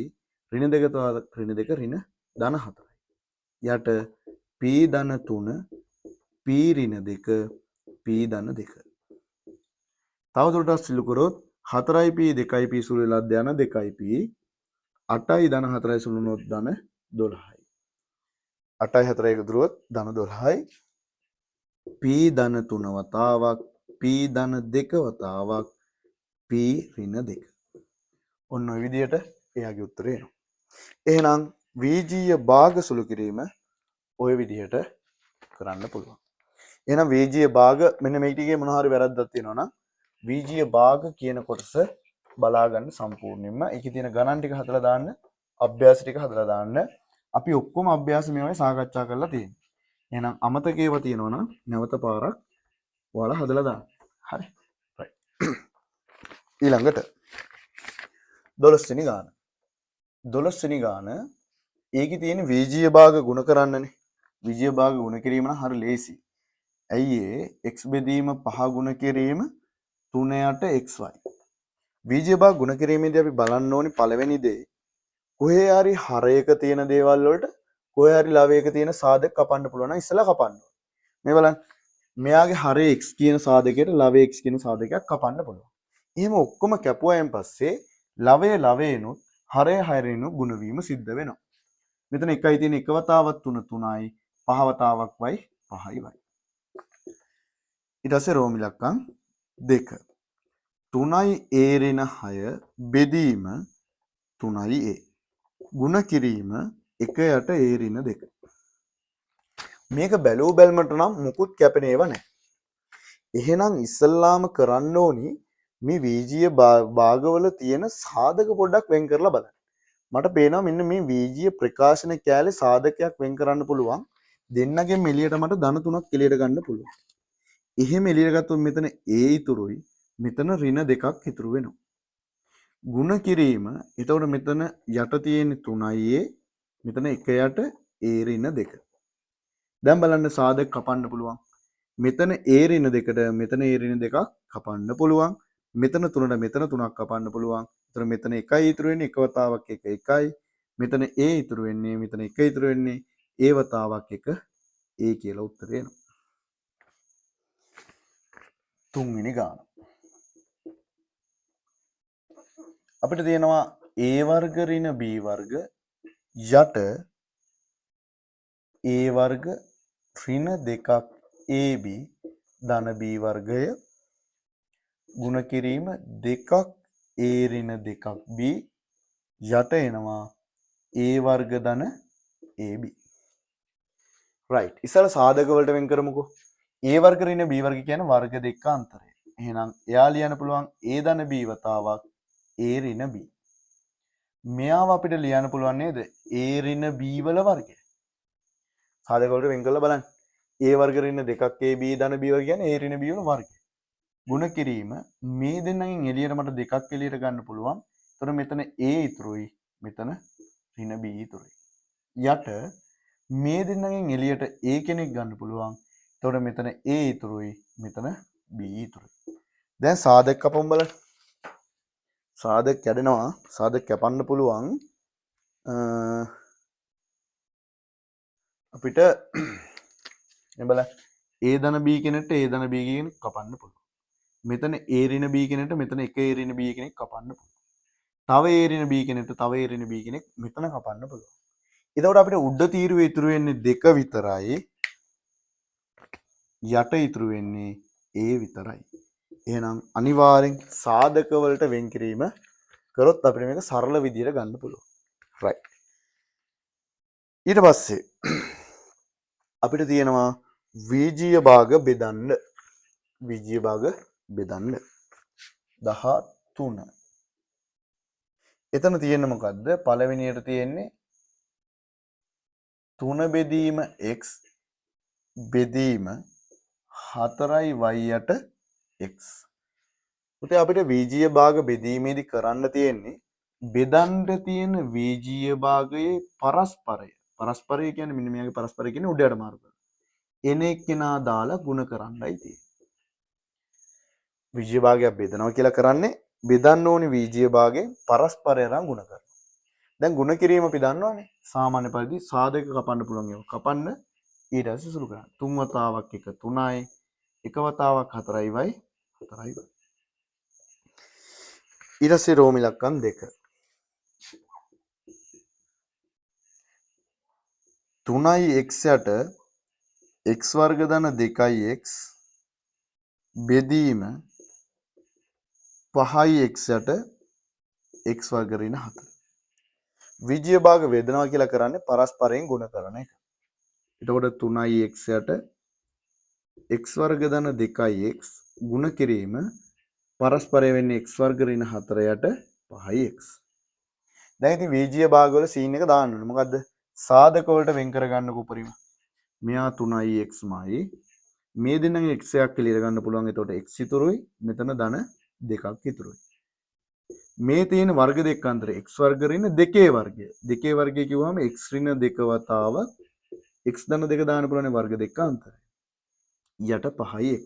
ඍණ 2 වතාවක් ඍණ 2 ඍණ ධන 4යි. යට p ධන 3 p ඍණ 2 p ධන 2. තවදුරටත් සුළු කරොත් 4යි p 2යි p සුළු වෙලා ධන 2යි p 8යි ධන 4යි සුළු වුණොත් ධන 12යි. 8යි 4යි එකතු කරුවොත් ධන 12යි. p ධන 3 වතාවක් p ධන 2 වතාවක් p ඍණ 2. ඔන්න ඔය විදිහට එයාගේ උත්තරේ එනවා. එහෙනම් වීජීය භාග සුළු කිරීම ඔය විදිහට කරන්න පුළුවන්. එහෙනම් වීජීය භාග මෙන්න මේ ටිකේ මොන හරි වැරද්දක් තියෙනවා නම් වීජීය භාග කියන කොටස බලා ගන්න සම්පූර්ණයෙන්ම. ඒකේ තියෙන ගණන් ටික හදලා දාන්න, අභ්‍යාස ටික හදලා දාන්න. අපි ඔක්කොම අභ්‍යාස මේවායි සාකච්ඡා කරලා තියෙනවා. එහෙනම් අමතක ඒවා තියෙනවා නම් නැවත පාරක් ඔයාලා හදලා දාන්න. හරි. right. ඊළඟට 12 වෙනි ගාන. 12 වෙනි ගාන ඒකේ තියෙන වීජීය භාග ගුණ කරන්නනේ. වීජීය භාග ගුණ කිරීම නම් හරි ලේසි. ඇයි ඒ x බෙදීම 5 ගුණ කිරීම 3ට xy. වීජීය භාග ගුණ කිරීමේදී අපි බලන්න ඕනි පළවෙනි දේ කොහේ හරි හරයක තියෙන දේවල් වලට කොහේ හරි ලවයක තියෙන සාධක කපන්න පුළුවන් නම් ඉස්සලා කපන්න. මේ බලන්න. මෙයාගේ හරය x කියන සාධකයට ලවය x කියන සාධකයක් කපන්න පුළුවන්. එහෙම ඔක්කොම කැපුවයින් පස්සේ ලවයනොත් හරය හරයනොත් ගුණ වීම සිද්ධ වෙනවා. මෙතන එකයි තියෙන එක වතාවක් 3 3යි, පහ වතාවක් y 5යි y. ඊට පස්සේ රෝම ඉලක්කම් 2. 3යි a ඍණ 6 බෙදීම 3යි a. ගුණ කිරීම 1යට a ඍණ 2. මේක බැලුව බැලමට නම් මුකුත් කැපෙන ඒවා නැහැ. එහෙනම් ඉස්සල්ලාම කරන්න ඕනි මේ වීජීය භාගවල තියෙන සාධක පොඩ්ඩක් වෙන් කරලා බලන්න. මට පේනවා මෙන්න මේ වීජීය ප්‍රකාශන කැලේ සාධකයක් වෙන් කරන්න පුළුවන්. දෙන්නගෙන් එළියට මට ධන 3ක් එළියට ගන්න පුළුවන්. එහෙම එළියට ගත්තොත් මෙතන a ඉතුරුයි, මෙතන ඍණ 2ක් ඉතුරු වෙනවා. ගුණ කිරීම එතකොට මෙතන යට තියෙන 3යි a, මෙතන 1යට a ඍණ 2. දැන් බලන්න සාධක කපන්න පුළුවන්. මෙතන a ඍණ 2ට මෙතන a ඍණ 2ක් කපන්න පුළුවන්. මෙතන 3ට මෙතන 3ක් කපන්න පුළුවන්. එතන මෙතන 1යි ඉතුරු වෙන්නේ, එක වතාවක් 1 1යි. මෙතන a ඉතුරු වෙන්නේ, මෙතන 1 ඉතුරු වෙන්නේ, a වතාවක් 1 a කියලා උත්තරය එනවා. තුන්වෙනි ගාන. අපිට තියෙනවා a වර්ග ඍණ b වර්ග යට a වර්ග ඍණ 2ක් ab ධන b වර්ගය ගුණ කිරීම 2ක් a ඍණ 2ක් b යට එනවා a වර්ග ධන ab. right. ඉස්සලා සාධක වලට වෙන් කරමුකෝ. a වර්ග ඍණ b වර්ග කියන්නේ වර්ග දෙක අන්තරය. එහෙනම් එයා ලියන්න පුළුවන් a ධන b වතාවක් a ඍණ b. මෙයාව අපිට ලියන්න පුළුවන් නේද a ඍණ b වල වර්ගය. සාධක වලට වෙන් කරලා බලන්න. a වර්ග ඍණ 2ක් ab ධන b වර්ග කියන්නේ a ඍණ b වල වර්ගය. ගුණ කිරීම මේ දෙන්නගෙන් එළියට මට දෙකක් එළියට ගන්න පුළුවන්. එතකොට මෙතන a ඉතුරුයි, මෙතන ඍණ b ඉතුරුයි. යට මේ දෙන්නගෙන් එළියට a කෙනෙක් ගන්න පුළුවන්. එතකොට මෙතන a ඉතුරුයි, මෙතන b ඉතුරුයි. දැන් සාධක කපමු බලන්න. සාධක කැඩෙනවා. සාධක කැපන්න පුළුවන්. අපිට මේ බලන්න a ධන b කෙනෙක්ට a ධන b කෙනෙක් කපන්න පුළුවන්. මෙතන a ඍණ b කෙනෙක්ට මෙතන 1 a ඍණ b කෙනෙක් කපන්න පුළුවන්. තව a ඍණ b කෙනෙක්ට තව a ඍණ b කෙනෙක් මෙතන කපන්න පුළුවන්. එතකොට අපිට උඩ තීරුවේ ඉතුරු වෙන්නේ 2 විතරයි. යට ඉතුරු වෙන්නේ a විතරයි. එහෙනම් අනිවාර්යෙන් සාධක වලට වෙන් කිරීම කරොත් අපිට මේක සරල විදියට ගන්න පුළුවන්. right. ඊට පස්සේ අපිට තියෙනවා වීජීය භාග බෙදන්න. වීජීය භාග බෙදන්න 13. එතන තියෙන්නේ මොකද්ද? පළවෙනියට තියෙන්නේ 3 බෙදීම x බෙදීම 4යි y යට x. පුතේ අපිට වීජීය භාග බෙදීමේදී කරන්න තියෙන්නේ බෙදන්න තියෙන වීජීය භාගයේ පරස්පරය. පරස්පරය කියන්නේ මෙන්න මෙයාගේ පරස්පරය කියන්නේ උඩ යට මාරු කරනවා. එන එක්කෙනා දාලා ගුණ කරන්නයි තියෙන්නේ. වීජීය භාගයක් බෙදනවා කියලා කරන්නේ බෙදන්න ඕනි වීජීය භාගයෙන් පරස්පරය අරන් ගුණ කරනවා. දැන් ගුණ කිරීම අපි දන්නවනේ. සාමාන්‍ය පරිදි සාධක කපන්න පුළුවන් ඒවා. කපන්න ඊට පස්සේ සුළු කරන්න. 3 වතාවක් 1 3යි. එක වතාවක් 4යි y 4යි y. ඊට පස්සේ රෝම ඉලක්කම් 2. 3යි x යට x වර්ග ධන 2යි x බෙදීම 5යි x යට x වර්ග ඍණ 4. විජ්‍ය භාග වේදනවා කියලා කරන්නේ පරස්පරයෙන් ගුණ කරන එක. එතකොට 3යි x යට x වර්ග ධන 2x ගුණ කිරීම පරස්පරය වෙන්නේ x වර්ග ඍණ 4 යට 5x. දැන් ඉතින් VG භාගවල සීන් එක දාන්න ඕනේ. මොකද්ද? සාධක වලට වෙන් කර ගන්නකො උපරිම. මෙයා 3යි x මයි. මේ දෙන්නගේ x එකක් කියලා ඉර ගන්න පුළුවන්. එතකොට x ඉතුරුයි. මෙතන ධන 2ක් ඉතුරුයි. මේ තියෙන වර්ග දෙක අතර x වර්ග ඍණ 2 වර්ගය. 2 වර්ගය කිව්වම x ඍණ 2 වතාවක් x ධන 2 දාන්න පුළුවන් වර්ග දෙක අතරයි. යට 5x.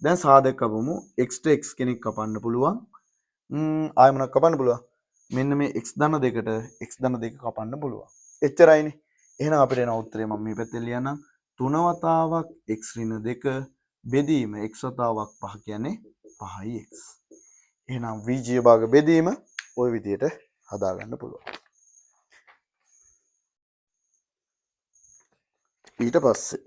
දැන් සාධක කපමු. x to x කෙනෙක් කපන්න පුළුවන්. ආයෙ මොනක් කපන්න පුළුවන්? මෙන්න මේ x ධන 2ට x ධන 2 කපන්න පුළුවන්. එච්චරයිනේ. එහෙනම් අපිට එන උත්තරේ මම මේ පැත්තෙන් ලියන්නම්. 3 වතාවක් x ඍණ 2 බෙදීම x වතාවක් 5 කියන්නේ 5x. එහෙනම් VG භාග බෙදීම ওই විදිහට හදාගන්න පුළුවන්. ඊට පස්සේ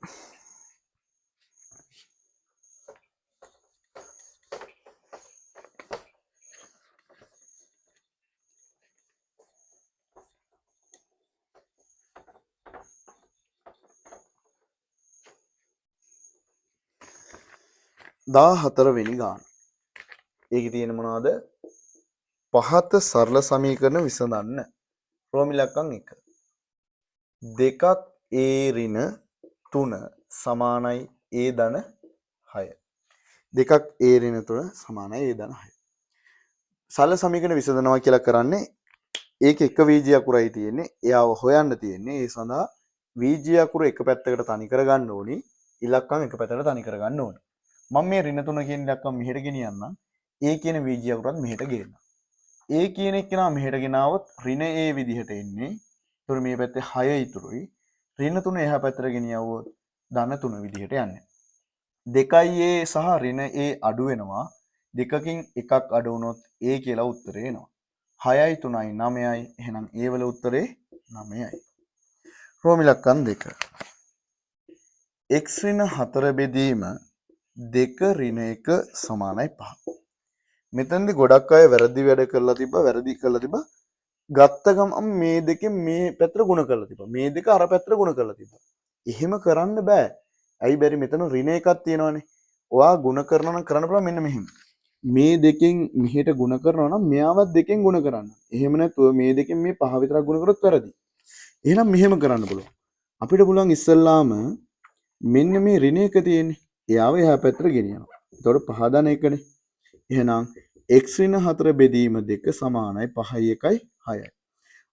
14 වෙනි ගාන. ඒකේ තියෙන මොනවද? පහත සරල සමීකරණ විසඳන්න. රෝම ඉලක්කම් 1. 2ක් a ඍණ 3 සමානයි a ධන 6. 2ක් a ඍණ 3 සමානයි a ධන 6. සරල සමීකරණ විසඳනවා කියලා කරන්නේ ඒක එක VG අකුරයි තියෙන්නේ. එයාව හොයන්න තියෙන්නේ. ඒ සඳහා VG අකුර එක පැත්තකට තනි කරගන්න ඕනි. ඉලක්කම් එක පැත්තකට තනි කරගන්න ඕනි. මම මේ ඍණ 3 කියන ඉලක්කම් මෙහෙට ගෙනියන්නම්. a කියන VG අකුරත් මෙහෙට ගේන්න. a කියන එක නා මෙහෙට ගෙනාවොත් ඍණ a විදිහට එන්නේ. ඒතර මේ පැත්තේ 6 ඉතුරුයි. ඍණ 3 එහා පැත්තට ගෙනියවුවොත් ධන 3 විදිහට යන්නේ. 2යි a සහ ඍණ a අඩු වෙනවා. දෙකකින් එකක් අඩු වුණොත් a කියලා උත්තරේ එනවා. 6යි 3යි 9යි. එහෙනම් a වල උත්තරේ 9යි. රෝම ඉලක්කම් 2. x ඍණ 4 බෙදීම 2 ඍණ 1 සමානයි 5. මෙතනදී ගොඩක් අය වැරදි වැඩ කරලා තිබ්බා. වැරදි කරලා තිබ්බා. ගත්ත ගමන් මේ දෙකෙන් මේ පැත්තට ගුණ කරලා තිබ්බා. මේ දෙක අර පැත්තට ගුණ කරලා තිබ්බා. එහෙම කරන්න බෑ. ඇයි බැරි? මෙතන ඍණ එකක් තියෙනවානේ. ඔයා ගුණ කරනවා නම් කරන්න පුළුවන් මෙන්න මෙහෙම. මේ දෙකෙන් මෙහෙට ගුණ කරනවා නම් මෙයාවත් දෙකෙන් ගුණ කරන්න. එහෙම නැතුව මේ දෙකෙන් මේ 5 විතරක් ගුණ කරොත් වැරදි. එහෙනම් මෙහෙම කරන්න පුළුවන්. අපිට පුළුවන් ඉස්සල්ලාම මෙන්න මේ ඍණ එක තියෙන්නේ. එයාව එහා පැත්තට ගෙනියනවා. එතකොට 5 ධන 1නේ. එහෙනම් x ඍණ 4 බෙදීම 2 සමානයි 5යි 1යි 6යි.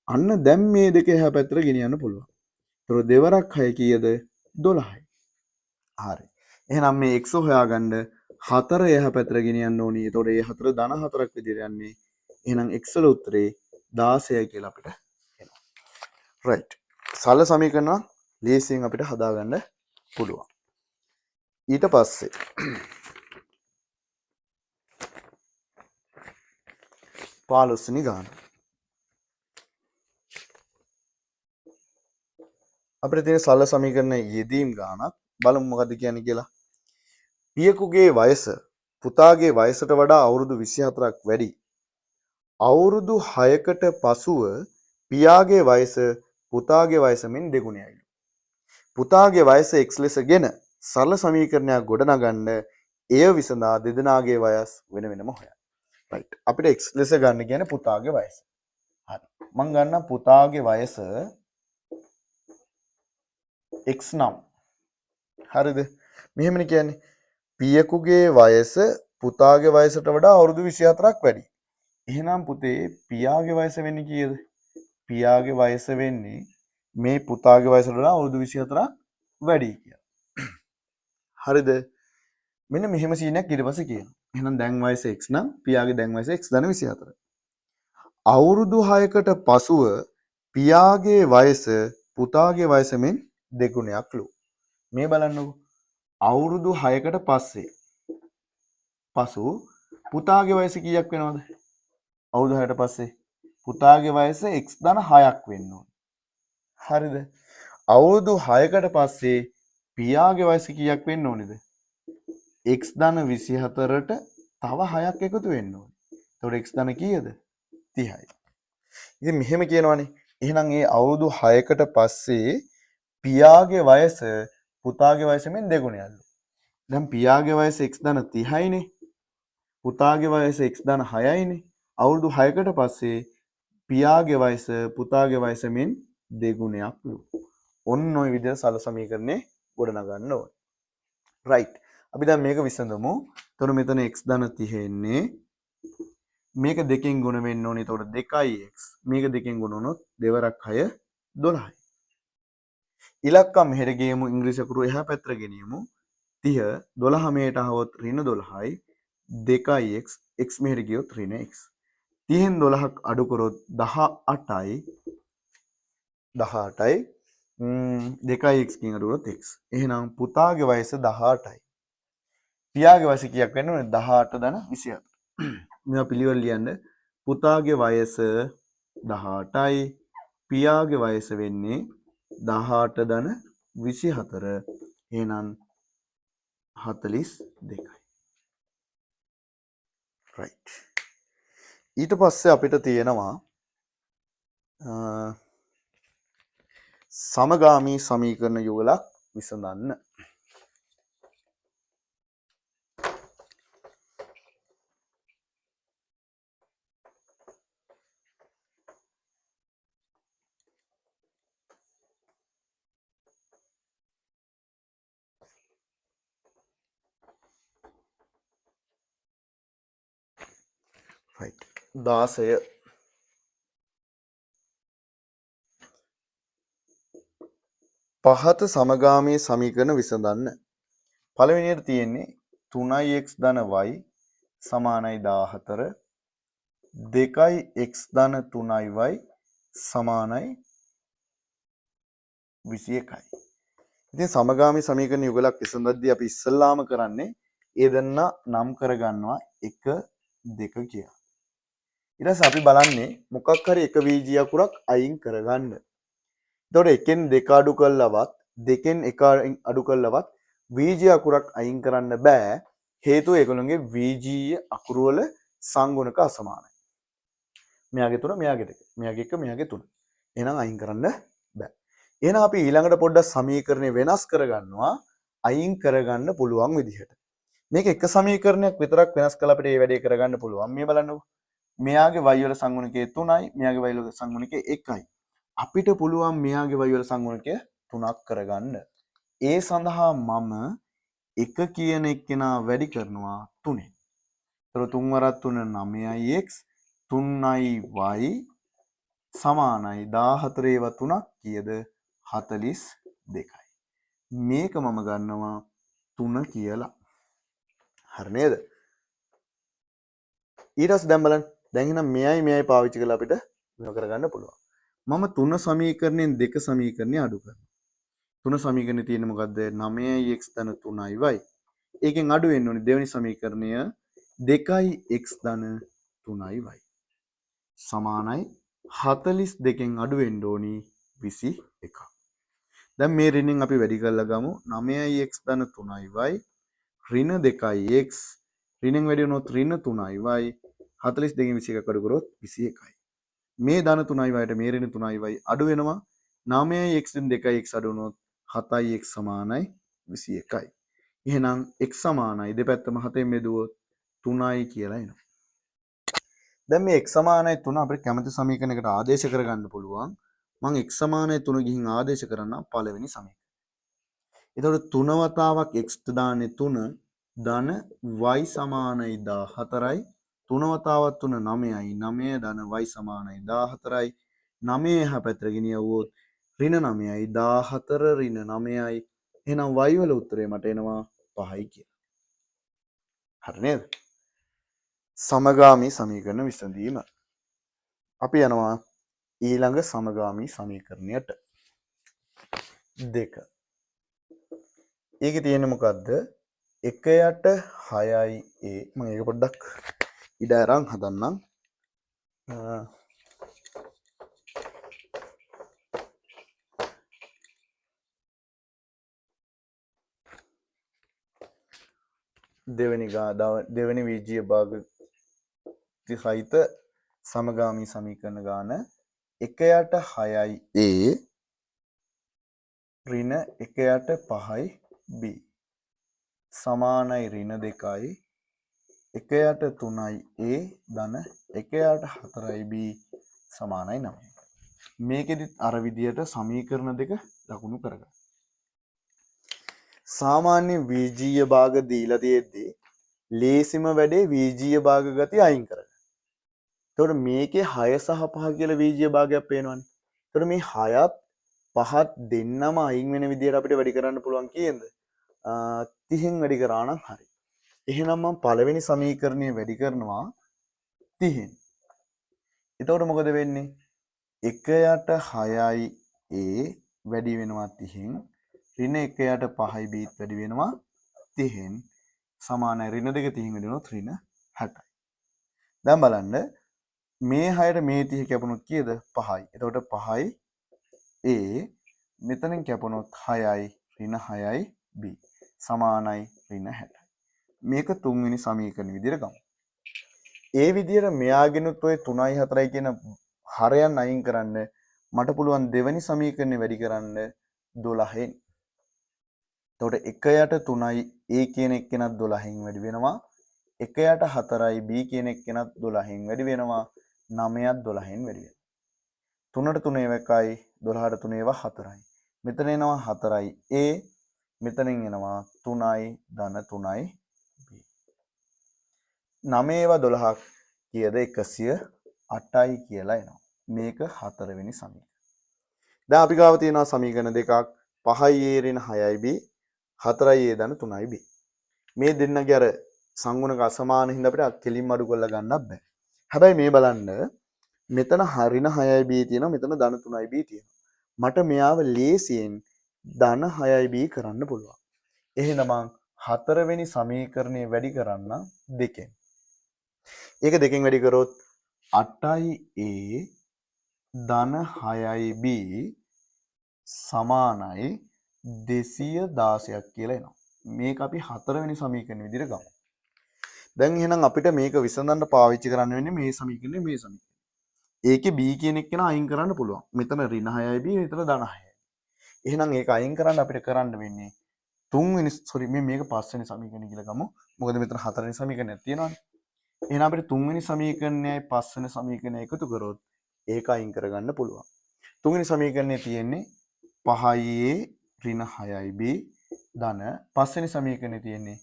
අන්න දැන් මේ දෙක එහා පැත්තට ගෙනියන්න පුළුවන්. ඒතකොට දෙවරක් 6 කීයද? 12යි. හරි. එහෙනම් මේ x හොයාගන්න 4 එහා පැත්තට ගෙනියන්න ඕනි. ඒතකොට ඒ 4 ධන 4ක් විදිහට යන්නේ. එහෙනම් x වල උත්තරේ 16යි කියලා අපිට එනවා. right. සරල සමීකරණ ලේසියෙන් අපිට හදාගන්න පුළුවන්. ඊට පස්සේ 15 වෙනි ගාන. අපිට තියෙන සරල සමීකරණ යෙදීම් ගානක් බලමු මොකද්ද කියන්නේ කියලා. පියෙකුගේ වයස පුතාගේ වයසට වඩා අවුරුදු 24ක් වැඩි. අවුරුදු 6කට පසුව පියාගේ වයස පුතාගේ වයස මෙන් දෙගුණයයි. පුතාගේ වයස x ලෙසගෙන සරල සමීකරණයක් ගොඩනගන්න එය විසඳා දෙදෙනාගේ වයස් වෙන වෙනම හොයන්න. right. අපිට x ලෙස ගන්න කියන්නේ පුතාගේ වයස. හරි. මම ගන්නම් පුතාගේ වයස x නම්. හරිද? මෙහෙමනේ කියන්නේ පියෙකුගේ වයස පුතාගේ වයසට වඩා අවුරුදු 24ක් වැඩි. එහෙනම් පුතේ පියාගේ වයස වෙන්නේ කීයද? පියාගේ වයස වෙන්නේ මේ පුතාගේ වයසට වඩා අවුරුදු 24ක් වැඩි කියලා. හරිද? මෙන්න මෙහෙම සීනයක් ඊට පස්සේ කියනවා. එහෙනම් දැන් වයස x නම් පියාගේ දැන් වයස x ධන 24. අවුරුදු 6කට පසුව පියාගේ වයස පුතාගේ වයස මෙන් දෙගුණයක්ලු. මේ බලන්නකෝ. අවුරුදු 6කට පස්සේ පසු පුතාගේ වයස කීයක් වෙනවද? අවුරුදු 6කට පස්සේ පුතාගේ වයස x ධන 6ක් වෙන්න ඕනේ. හරිද? අවුරුදු 6කට පස්සේ පියාගේ වයස කීයක් වෙන්න ඕනේද? x ධන 24ට තව 6ක් එකතු වෙන්න ඕනේ. එතකොට x ධන කීයද? 30යි. ඉතින් මෙහෙම කියනවනේ. එහෙනම් ඒ අවුරුදු 6කට පස්සේ පියාගේ වයස පුතාගේ වයසෙන් දෙගුණයක්ලු. දැන් පියාගේ වයස x ධන 30යිනේ. පුතාගේ වයස x ධන 6යිනේ. අවුරුදු 6කට පස්සේ පියාගේ වයස පුතාගේ වයසෙන් දෙගුණයක් වෙනවා. ඔන්න ඔය විදිහට සල සමීකරණේ ගොඩනගන්න ඕනේ. right. අපි දැන් මේක විසඳමු. එතකොට මෙතන x ධන 30 එන්නේ මේක දෙකෙන් ගුණ වෙන්න ඕනේ. එතකොට 2x. මේක දෙකෙන් ගුණ වුණොත් 2 වරක් 6 12යි. ඉලක්කම් මෙහෙට ගියමු ඉංග්‍රීසි අකුරු එහා පැත්තට ගෙනියමු. 30 12 මෙහෙට આવොත් ඍණ 12යි. 2x x මෙහෙට ගියොත් ඍණ x. 30න් 12ක් අඩු කරොත් 18යි. 18යි. 2x කින් අඩු කරොත් x. එහෙනම් පුතාගේ වයස 18යි. පියාගේ වයස කීයක් වෙන්න ඕනේ? 18 ධන 24. මේවා පිළිවෙල ලියන්න. පුතාගේ වයස 18යි. පියාගේ වයස වෙන්නේ 18 ධන 24. එහෙනම් 42යි. right. ඊට පස්සේ අපිට තියෙනවා සමගාමී සමීකරණ යුගලක් විසඳන්න. right. 16 පහත සමගාමී සමීකරණ විසඳන්න. පළවෙනියට තියෙන්නේ 3x ධන y සමානයි 14. 2x ධන 3y සමානයි 21යි. ඉතින් සමගාමී සමීකරණ යුගලක් විසඳද්දී අපි ඉස්සල්ලාම කරන්නේ ඒ දෙන්න නම් කරගන්නවා 1 2 කියලා. ඊට පස්සේ අපි බලන්නේ මොකක් හරි එක වීජී අකුරක් අයින් කරගන්න. එතකොට එකෙන් දෙක අඩු කළාවත් දෙකෙන් එක අඩු කළාවත් වීජී අකුරක් අයින් කරන්න බෑ. හේතුව ඒගොල්ලෝගේ වීජීය අකුරු වල සංගුණක අසමානයි. මෙයාගේ 3 මෙයාගේ 2 මෙයාගේ 1 මෙයාගේ 3. එහෙනම් අයින් කරන්න බෑ. එහෙනම් අපි ඊළඟට පොඩ්ඩක් සමීකරණය වෙනස් කරගන්නවා අයින් කරගන්න පුළුවන් විදිහට. මේක එක සමීකරණයක් විතරක් වෙනස් කරලා අපිට මේ වැඩේ කරගන්න පුළුවන්. මේ බලන්නකෝ. මෙයාගේ y වල සංගුණකය 3යි මෙයාගේ y වල සංගුණකය 1යි. අපිට පුළුවන් මෙයාගේ y වල සංගුණකය 3ක් කරගන්න. ඒ සඳහා මම 1 කියන එක්කෙනා වැඩි කරනවා 3ෙන්. ඒතර 3 වරක් 3 9ix 3y සමානයි 14 ඒවා 3ක් කීයද 42යි. මේක මම ගන්නවා 3 කියලා. හරි නේද? ඊට පස්සේ දැන් බලන්න. දැන් එහෙනම් මෙයයි පාවිච්චි කරලා අපිට මේක කරගන්න පුළුවන්. මම 3 සමීකරණයෙන් 2 සමීකරණය අඩු කරනවා. 3 සමීකරණේ තියෙන්නේ මොකද්ද? 9x ධන 3y. ඒකෙන් අඩු වෙන්න ඕනේ දෙවෙනි සමීකරණය 2x ධන 3y. සමානයි 42කින් අඩු වෙන්න ඕනි 21. දැන් මේ ඍණෙන් අපි වැඩි කරලා ගමු 9x ධන 3y ඍණ 2x ඍණෙන් වැඩි වුණොත් ඍණ 3y 42කින් 21 අඩු කරොත් 21යි. මේ ධන 3y වලට මේ ඍණ 3y අඩු වෙනවා 9x න් 2x අඩු වුණොත් 7x සමානයි 21යි. එහෙනම් x සමානයි දෙපැත්තම 7ෙන් බෙදුවොත් 3යි කියලා එනවා. දැන් මේ x සමානයි 3 අපිට කැමති සමීකරණයකට ආදේශ කරගන්න පුළුවන්. මම x සමානයි 3 ගිහින් ආදේශ කරන්නම් පළවෙනි සමීකරණය. එතකොට 3 වතාවක් x දාන්නේ 3 ධන y සමානයි 14යි 3 වතාවක් 3 9යි 9 ධන y සමානයි 14යි 9 එහා පැත්තට ගෙනියවුවොත් ඍණ 9යි 14 ඍණ 9යි එහෙනම් y වල උත්තරේ මට එනවා 5යි කියලා. හරි නේද? සමගාමී සමීකරණ විසඳීම. අපි යනවා ඊළඟ සමගාමී සමීකරණයට. 2. ඒකේ තියෙන්නේ මොකද්ද? 1යට 6යි a මම ඒක පොඩ්ඩක් ඉඩ අරන් හදන්නම්. දෙවෙනි විජ්ජීය භාග සහිත සමගාමී සමීකරණ ගාන 1යට 6යි a ඍණ 1යට 5යි b සමානයි ඍණ 2යි 1යට 3යි a ධන 1යට 4යි b සමානයි 9. මේකෙදිත් අර විදියට සමීකරණ දෙක ලකුණු කරගන්න. සාමාන්‍ය වීජීය භාග දීලා තියෙද්දී ලේසිම වැඩේ වීජීය භාග ගතිය අයින් කරගන්න. එතකොට මේකේ 6 සහ 5 කියලා වීජීය භාගයක් පේනවනේ. එතකොට මේ 6ත් 5ත් දෙන්නම අයින් වෙන විදියට අපිට වැඩි කරන්න පුළුවන් කීයද? 30න් වැඩි කරා නම් හරි. එහෙනම් මම පළවෙනි සමීකරණය වැඩි කරනවා 30න්. එතකොට මොකද වෙන්නේ? 1යට 6යි a වැඩි වෙනවා 30න්. ඍණ 1යට 5යි b වැඩි වෙනවා 30න්. සමානයි ඍණ 2 30න් වැඩි වෙනවා ඍණ 60යි. දැන් බලන්න මේ 6ට මේ 30 කැපුණොත් කීයද? 5යි. එතකොට 5යි a මෙතනින් කැපුණොත් 6යි ඍණ 6යි b සමානයි ඍණ 60යි. මේක තුන්වෙනි සමීකරණ විදිහට ගමු. ඒ විදිහට මෙයාගෙනුත් ඔය 3යි 4යි කියන හරයන් අයින් කරන්න මට පුළුවන් දෙවෙනි සමීකරණය වැඩි කරන්න 12න්. එතකොට 1යට 3යි a කියන එක්කෙනත් 12න් වැඩි වෙනවා. 1යට 4යි b කියන එක්කෙනත් 12න් වැඩි වෙනවා. 9ත් 12න් වැඩි වෙනවා. 3ට 3 එකයි 12ට 3 ඒවා 4යි. මෙතන එනවා 4යි a මෙතනින් එනවා 3යි ධන 3යි b. 9 ඒවා 12ක් කීයද? 108යි කියලා එනවා. මේක හතරවෙනි සමීකරණය. දැන් අපි ගාව තියෙනවා සමීකරණ දෙකක් 5යි a ඍණ 6යි b 4යි a ධන 3යි b. මේ දෙන්නගේ අර සංගුණක අසමාන හින්දා අපිට කෙලින්ම අඩු කරලා ගන්නත් බෑ. හැබැයි මේ බලන්න මෙතන ඍණ 6යි b තියෙනවා මෙතන ධන 3යි b තියෙනවා. මට මෙයාව ලේසියෙන් ධන 6යි b කරන්න පුළුවන්. එහෙනම් මං හතරවෙනි සමීකරණය වැඩි කරන්න දෙකෙන්. ඒක දෙකෙන් වැඩි කරොත් 8යි a ධන 6යි b සමානයි 216ක් කියලා එනවා. මේක අපි හතරවෙනි සමීකරණ විදිහට ගමු. දැන් එහෙනම් අපිට මේක විසඳන්න පාවිච්චි කරන්න වෙන්නේ මේ සමීකරණය මේ සමීකරණය. ඒකේ b කියන එක අයින් කරන්න පුළුවන්. මෙතන ඍණ 6යි b මෙතන ධන 6යි. එහෙනම් ඒක අයින් කරන්න අපිට කරන්න වෙන්නේ මේක පස්වෙනි සමීකරණය කියලා ගමු. මොකද මෙතන හතරවෙනි සමීකරණයක් තියෙනවානේ. එහෙනම් අපිට තුන්වෙනි සමීකරණයයි පස්වෙනි සමීකරණය එකතු කරොත් ඒක අයින් කරගන්න පුළුවන්. තුන්වෙනි සමීකරණයේ තියෙන්නේ 5යි a ඍණ 6යි b ධන පස්වෙනි සමීකරණයේ තියෙන්නේ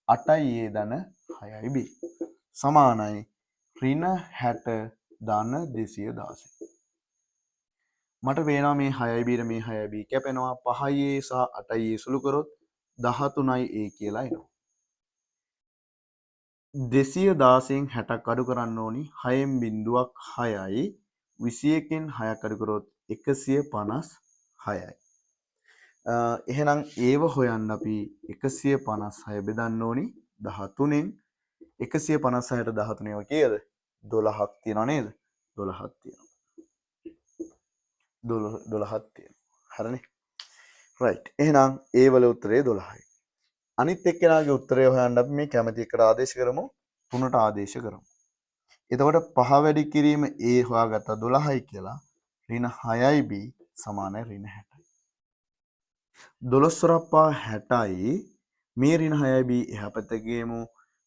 8යි a ධන 6යි b සමානයි ඍණ 60 ධන 216. මට පේනවා මේ 6යි b මේ 6යි b කැපෙනවා 5යි a සහ 8යි a සුළු කරොත් 13යි a කියලා එනවා. 216න් 60ක් අඩු කරන්න ඕනි 6න් බිංදුවක් 6යි 21න් 6ක් අඩු කරොත් 156යි. එහෙනම් ඒව හොයන්න අපි 156 බෙදන්න ඕනි 13න් 156ට 13 ඒවා කීයද 12ක් තියනවා නේද 12ක් තියෙනවා 12ක් තියෙනවා හරිනේ රයිට් එහෙනම් ඒ වල උත්තරේ 12යි අනිත් එක්කෙනාගේ උත්තරය හොයන්න අපි මේ කැමති එකට ආදේශ කරමු 3ට ආදේශ කරමු එතකොට 5 වැඩි කිරීම a හොයාගත්තා 12යි කියලා ඍණ 6යි b සමානයි ඍණ 60යි 12 වරප්පා 60යි මේ ඍණ 6යි b එහා පැත්තට ගේමු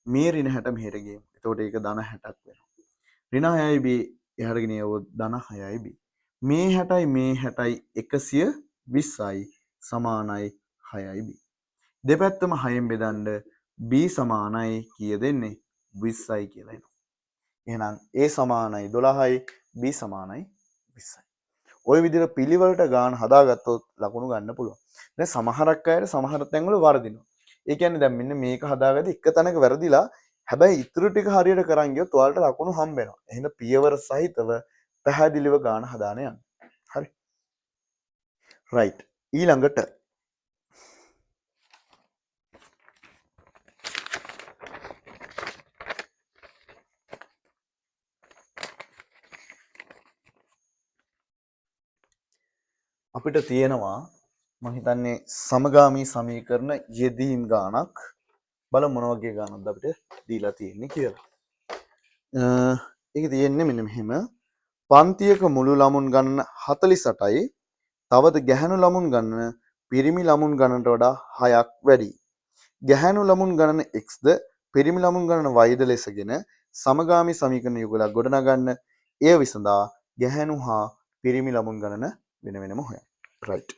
මේ ඍණ 60 මෙහෙට ගේමු එතකොට ඒක ධන 60ක් වෙනවා ඍණ 6යි b එහාට ගෙනියවොත් ධන 6යි b මේ 60යි මේ 60යි 120යි සමානයි 6යි b දෙපැත්තම 6න් බෙදන්න b සමානයි කීය දෙන්නේ 20යි කියලා එනවා. එහෙනම් a සමානයි 12යි b සමානයි 20යි. ওই විදිහට පිළිවෙලට ගාන හදාගත්තොත් ලකුණු ගන්න පුළුවන්. දැන් සමහරක් අයට සමහර තැන්වල වර්ධිනවා. ඒ කියන්නේ දැන් මෙන්න මේක හදාගද්දි එක තැනක වැරදිලා හැබැයි ඉතුරු ටික හරියට කරන් ගියොත් ඔයාලට ලකුණු හම්බ වෙනවා. එහෙනම් පියවර සහිතව පැහැදිලිව ගාන හදාන යන්න. හරි. රයිට්. ඊළඟට අපිට තියෙනවා මම හිතන්නේ සමගාමී සමීකරණ යෙදීම් ගානක් බලමු මොන වගේ ගානක්ද අපිට දීලා තියෙන්නේ කියලා. ඒක තියෙන්නේ මෙන්න මෙහෙම. පන්තියක මුළු ළමුන් ගණන 48යි. තවද ගැහැණු ළමුන් ගණන පිරිමි ළමුන් ගණනට වඩා 6ක් වැඩි. ගැහැණු ළමුන් ගණන x ද පිරිමි ළමුන් ගණන y ද ලෙසගෙන සමගාමී සමීකරණ යුගලක් ගොඩනගන්න. එය විසඳා ගැහැණු හා පිරිමි ළමුන් ගණන වෙන වෙනම හොයන්න. right.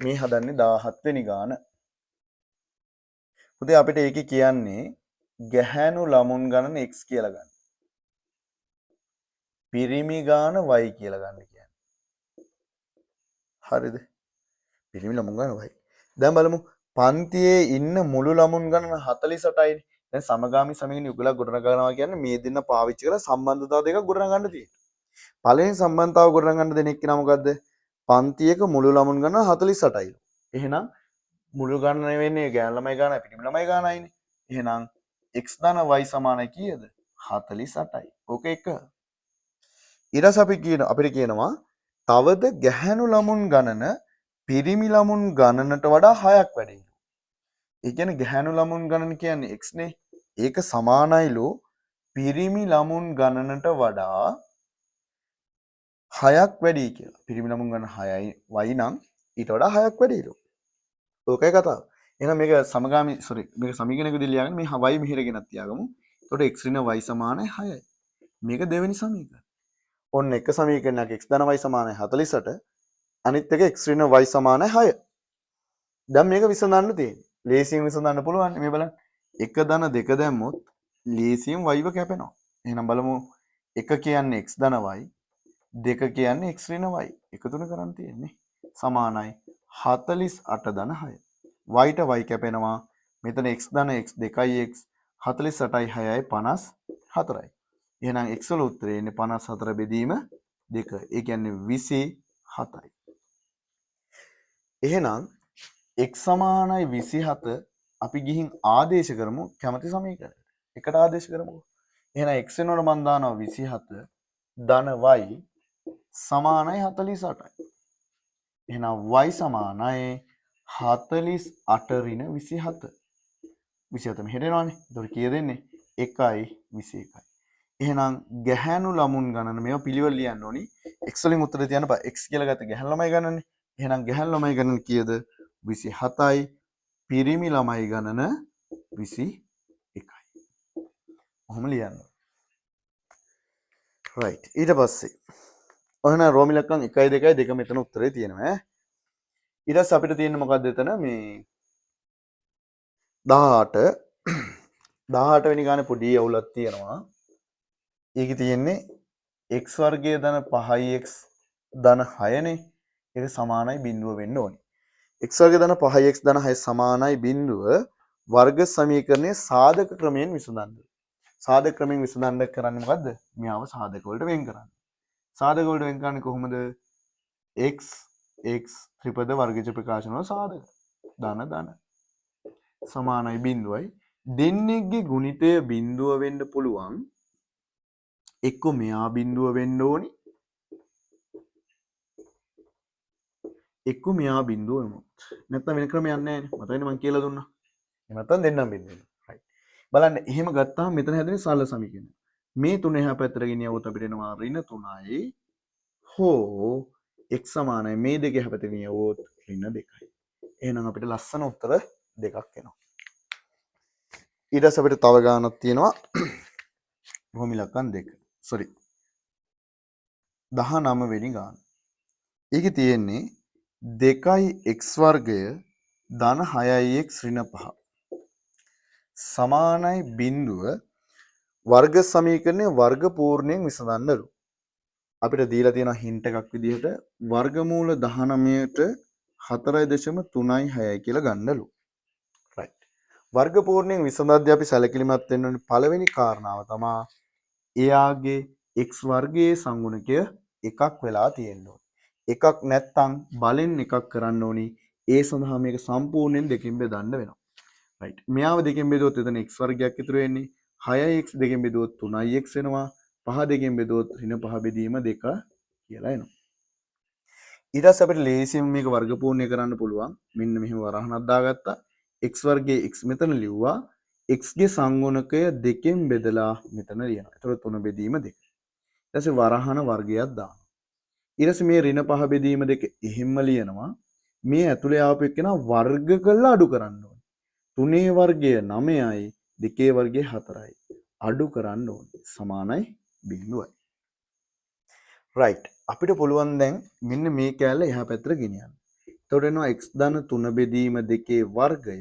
මේ හදන්නේ 17 වෙනි ගාන. පුතේ අපිට ඒකේ කියන්නේ ගැහැණු ළමුන් ගණන x කියලා ගන්න. පිරිමි ගාන y කියලා ගන්න කියන්නේ. හරිද? පිරිමි ළමුන් ගණන y. දැන් බලමු පන්තියේ ඉන්න මුළු ළමුන් ගණන 48යි. දැන් සමගාමී සමීකරණ යුගලක් ගොඩනගනවා කියන්නේ මේ දෙන්න පාවිච්චි කරලා සම්බන්ධතාව දෙකක් ගොඩනගන්න තියෙනවා. පළවෙනි සම්බන්ධතාව ගොඩනගන්න දෙන එක්කෙනා මොකද්ද? පන්තියක මුළු ළමුන් ගණන 48යි. එහෙනම් මුළු ගණන වෙන්නේ ගෑනු ළමයි ගානයි පිරිමි ළමයි ගානයිනේ. එහෙනම් x ධන y සමානයි කීයද? 48යි. ඕක එක. ඊට පස්සේ අපිට කියනවා තවද ගැහැණු ළමුන් ගණන පිරිමි ළමුන් ගණනට වඩා 6ක් වැඩි. ඒ කියන්නේ ගැහැණු ළමුන් ගණන කියන්නේ x නේ. ඒක සමානයිලු පිරිමි ළමුන් ගණනට වඩා 6ක් වැඩි කියලා. පිරිමි ළමුන් ගණන 6යි y නම් ඊට වඩා 6ක් වැඩිලු. ඕකයි කතාව. එහෙනම් මේක මේක සමීකරණයකදී ලියාගෙන මේ y මෙහෙර ගෙනත් තියාගමු. එතකොට x ඍණ y සමානයි 6යි. මේක දෙවෙනි සමීකරණය. ඔන්න එක සමීකරණයක් x ධන y සමානයි 48. අනිත් එක x ඍණ y සමානයි 6. දැන් මේක විසඳන්න තියෙන්නේ. ලේසියෙන් විසඳන්න පුළුවන්. මේ බලන්න. 1 ධන 2 දැම්මොත් ලේසියෙන් y ව කැපෙනවා. එහෙනම් බලමු 1 කියන්නේ x ධන y, 2 කියන්නේ x ඍණ y. එකතුන කරන් තියෙන්නේ. සමානයි 48 ධන 6. y ට y කැපෙනවා. මෙතන x ධන x 2x 48යි 6යි 54යි. එහෙනම් x වල උත්තරේ එන්නේ 54 බෙදීම 2. ඒ කියන්නේ 27යි. එහෙනම් x සමානයි 27 අපි ගිහින් ආදේශ කරමු කැමති සමීකරණයට. එකට ආදේශ කරමුකෝ. එහෙනම් x වෙනකොට මම දානවා 27 ධන y සමානයි 48යි. එහෙනම් y සමානයි 48 ඍණ 27. 27 මෙහෙට එනවනේ. ඒතකොට කීයද එන්නේ? 1යි 21යි. එහෙනම් ගැහැණු ළමුන් ගණන මේවා පිළිවෙල ලියන්න ඕනි. x වලින් උත්තර තියන්න බෑ. x කියලා ගත්ත ගැහැණු ළමයි ගණනනේ. එහෙනම් ගැහැණු ළමයි ගණන කීයද? 27යි. පිරිමි ළමයි ගණන 21යි. ඔහොම ලියන්න. right. ඊට පස්සේ ඔහන රෝම ඉලක්කම් 1යි 2යි දෙක මෙතන උත්තරේ තියෙනවා ඈ. ඊට පස්සේ අපිට තියෙන්නේ මොකද්ද එතන මේ 18 වෙනි ගානේ පොඩි අවුලක් තියෙනවා. ඒකේ තියෙන්නේ x වර්ගය ධන 5x ධන 6නේ. ඒක සමානයි බිඳුව වෙන්න ඕනේ. x වර්ගය ධන 5x ධන 6 සමානයි බිඳුව වර්ග සමීකරණයේ සාධක ක්‍රමයෙන් විසඳන්න. සාධක ක්‍රමයෙන් විසඳන්න කරන්නේ මොකද්ද? මෙයාව සාධක වලට වෙන් කරන්න. සාධක වලට වෙන් කරන්නේ කොහොමද? x ත්‍රිපද වර්ගජ ප්‍රකාශන වල සාධක. ධන සමානයි බිඳුවයි. දෙන්නෙක්ගේ ගුණිතය බිඳුව වෙන්න පුළුවන්. එක්ක මෙයා බිඳුව වෙන්න ඕනි. එක්ක මෙයා බිඳුව වෙමු. නැත්නම් වෙන ක්‍රමයක් නැහැ නේ. මතකනේ මම කියලා දුන්නා. එහෙම නැත්නම් දෙන්නම් බිඳුව වෙනවා. right. බලන්න එහෙම ගත්තාම මෙතන හැදෙන්නේ සරල සමීකරණය. මේ තුන එහා පැත්තට ගෙනියවුවොත් අපිට එනවා ඍණ 3යි හෝ x සමානයි මේ දෙක එහා පැත්තට ගෙනියවුවොත් ඍණ 2යි. එහෙනම් අපිට ලස්සන උත්තර දෙකක් එනවා. ඊට පස්සේ අපිට තව ගානක් තියෙනවා. භූමි ඉලක්කම් 2. 19 වෙනි ගාන. ඒකේ තියෙන්නේ 2x වර්ගය ධන 6x ඍණ 5 සමානයි බිඳුව වර්ග සමීකරණයේ වර්ග පූර්ණයෙන් විසඳන්නලු. අපිට දීලා තියෙන හින්ට් එකක් විදිහට වර්ගමූල 19ට 4.36යි කියලා ගන්නලු. right. වර්ග පූර්ණයෙන් විසඳද්දී අපි සැලකිලිමත් වෙන්න ඕනේ පළවෙනි කාරණාව තමයි එයාගේ x වර්ගයේ සංගුණකය එකක් වෙලා තියෙන්න ඕනේ. එකක් නැත්තම් බලෙන් එකක් කරන්න ඕනි. ඒ සඳහා මේක සම්පූර්ණයෙන් දෙකෙන් බෙදන්න වෙනවා. right. මෙයාව දෙකෙන් බෙදුවොත් එතන x වර්ගයක් ඉතුරු වෙන්නේ. 6x දෙකෙන් බෙදුවොත් 3x වෙනවා. 5 දෙකෙන් බෙදුවොත් ඍණ 5 බෙදීම 2 කියලා එනවා. ඊට පස්සේ අපිට ලේසියෙන් මේක වර්ග පූර්ණය කරන්න පුළුවන්. මෙන්න මෙහෙම වරහණක් දාගත්තා. x වර්ගයේ x මෙතන ලිව්වා. x ගේ සංගුණකය දෙකෙන් බෙදලා මෙතන ලියනවා. ඒතකොට 3 බෙදීම 2. ඊට පස්සේ වරහණ වර්ගයක් දානවා. ඊට පස්සේ මේ ඍණ 5 බෙදීම 2 එහෙම්ම ලියනවා. මේ ඇතුලේ ආපු එක්කෙනා වර්ග කරලා අඩු කරන්න ඕනේ. 3 වර්ගය 9යි 2 වර්ගය 4යි. අඩු කරන්න ඕනේ. සමානයි 0යි. right. අපිට පුළුවන් දැන් මෙන්න මේ කැලල එහා පැත්තට ගෙනියන්න. එතකොට එනවා x ධන 3 බෙදීම 2 වර්ගය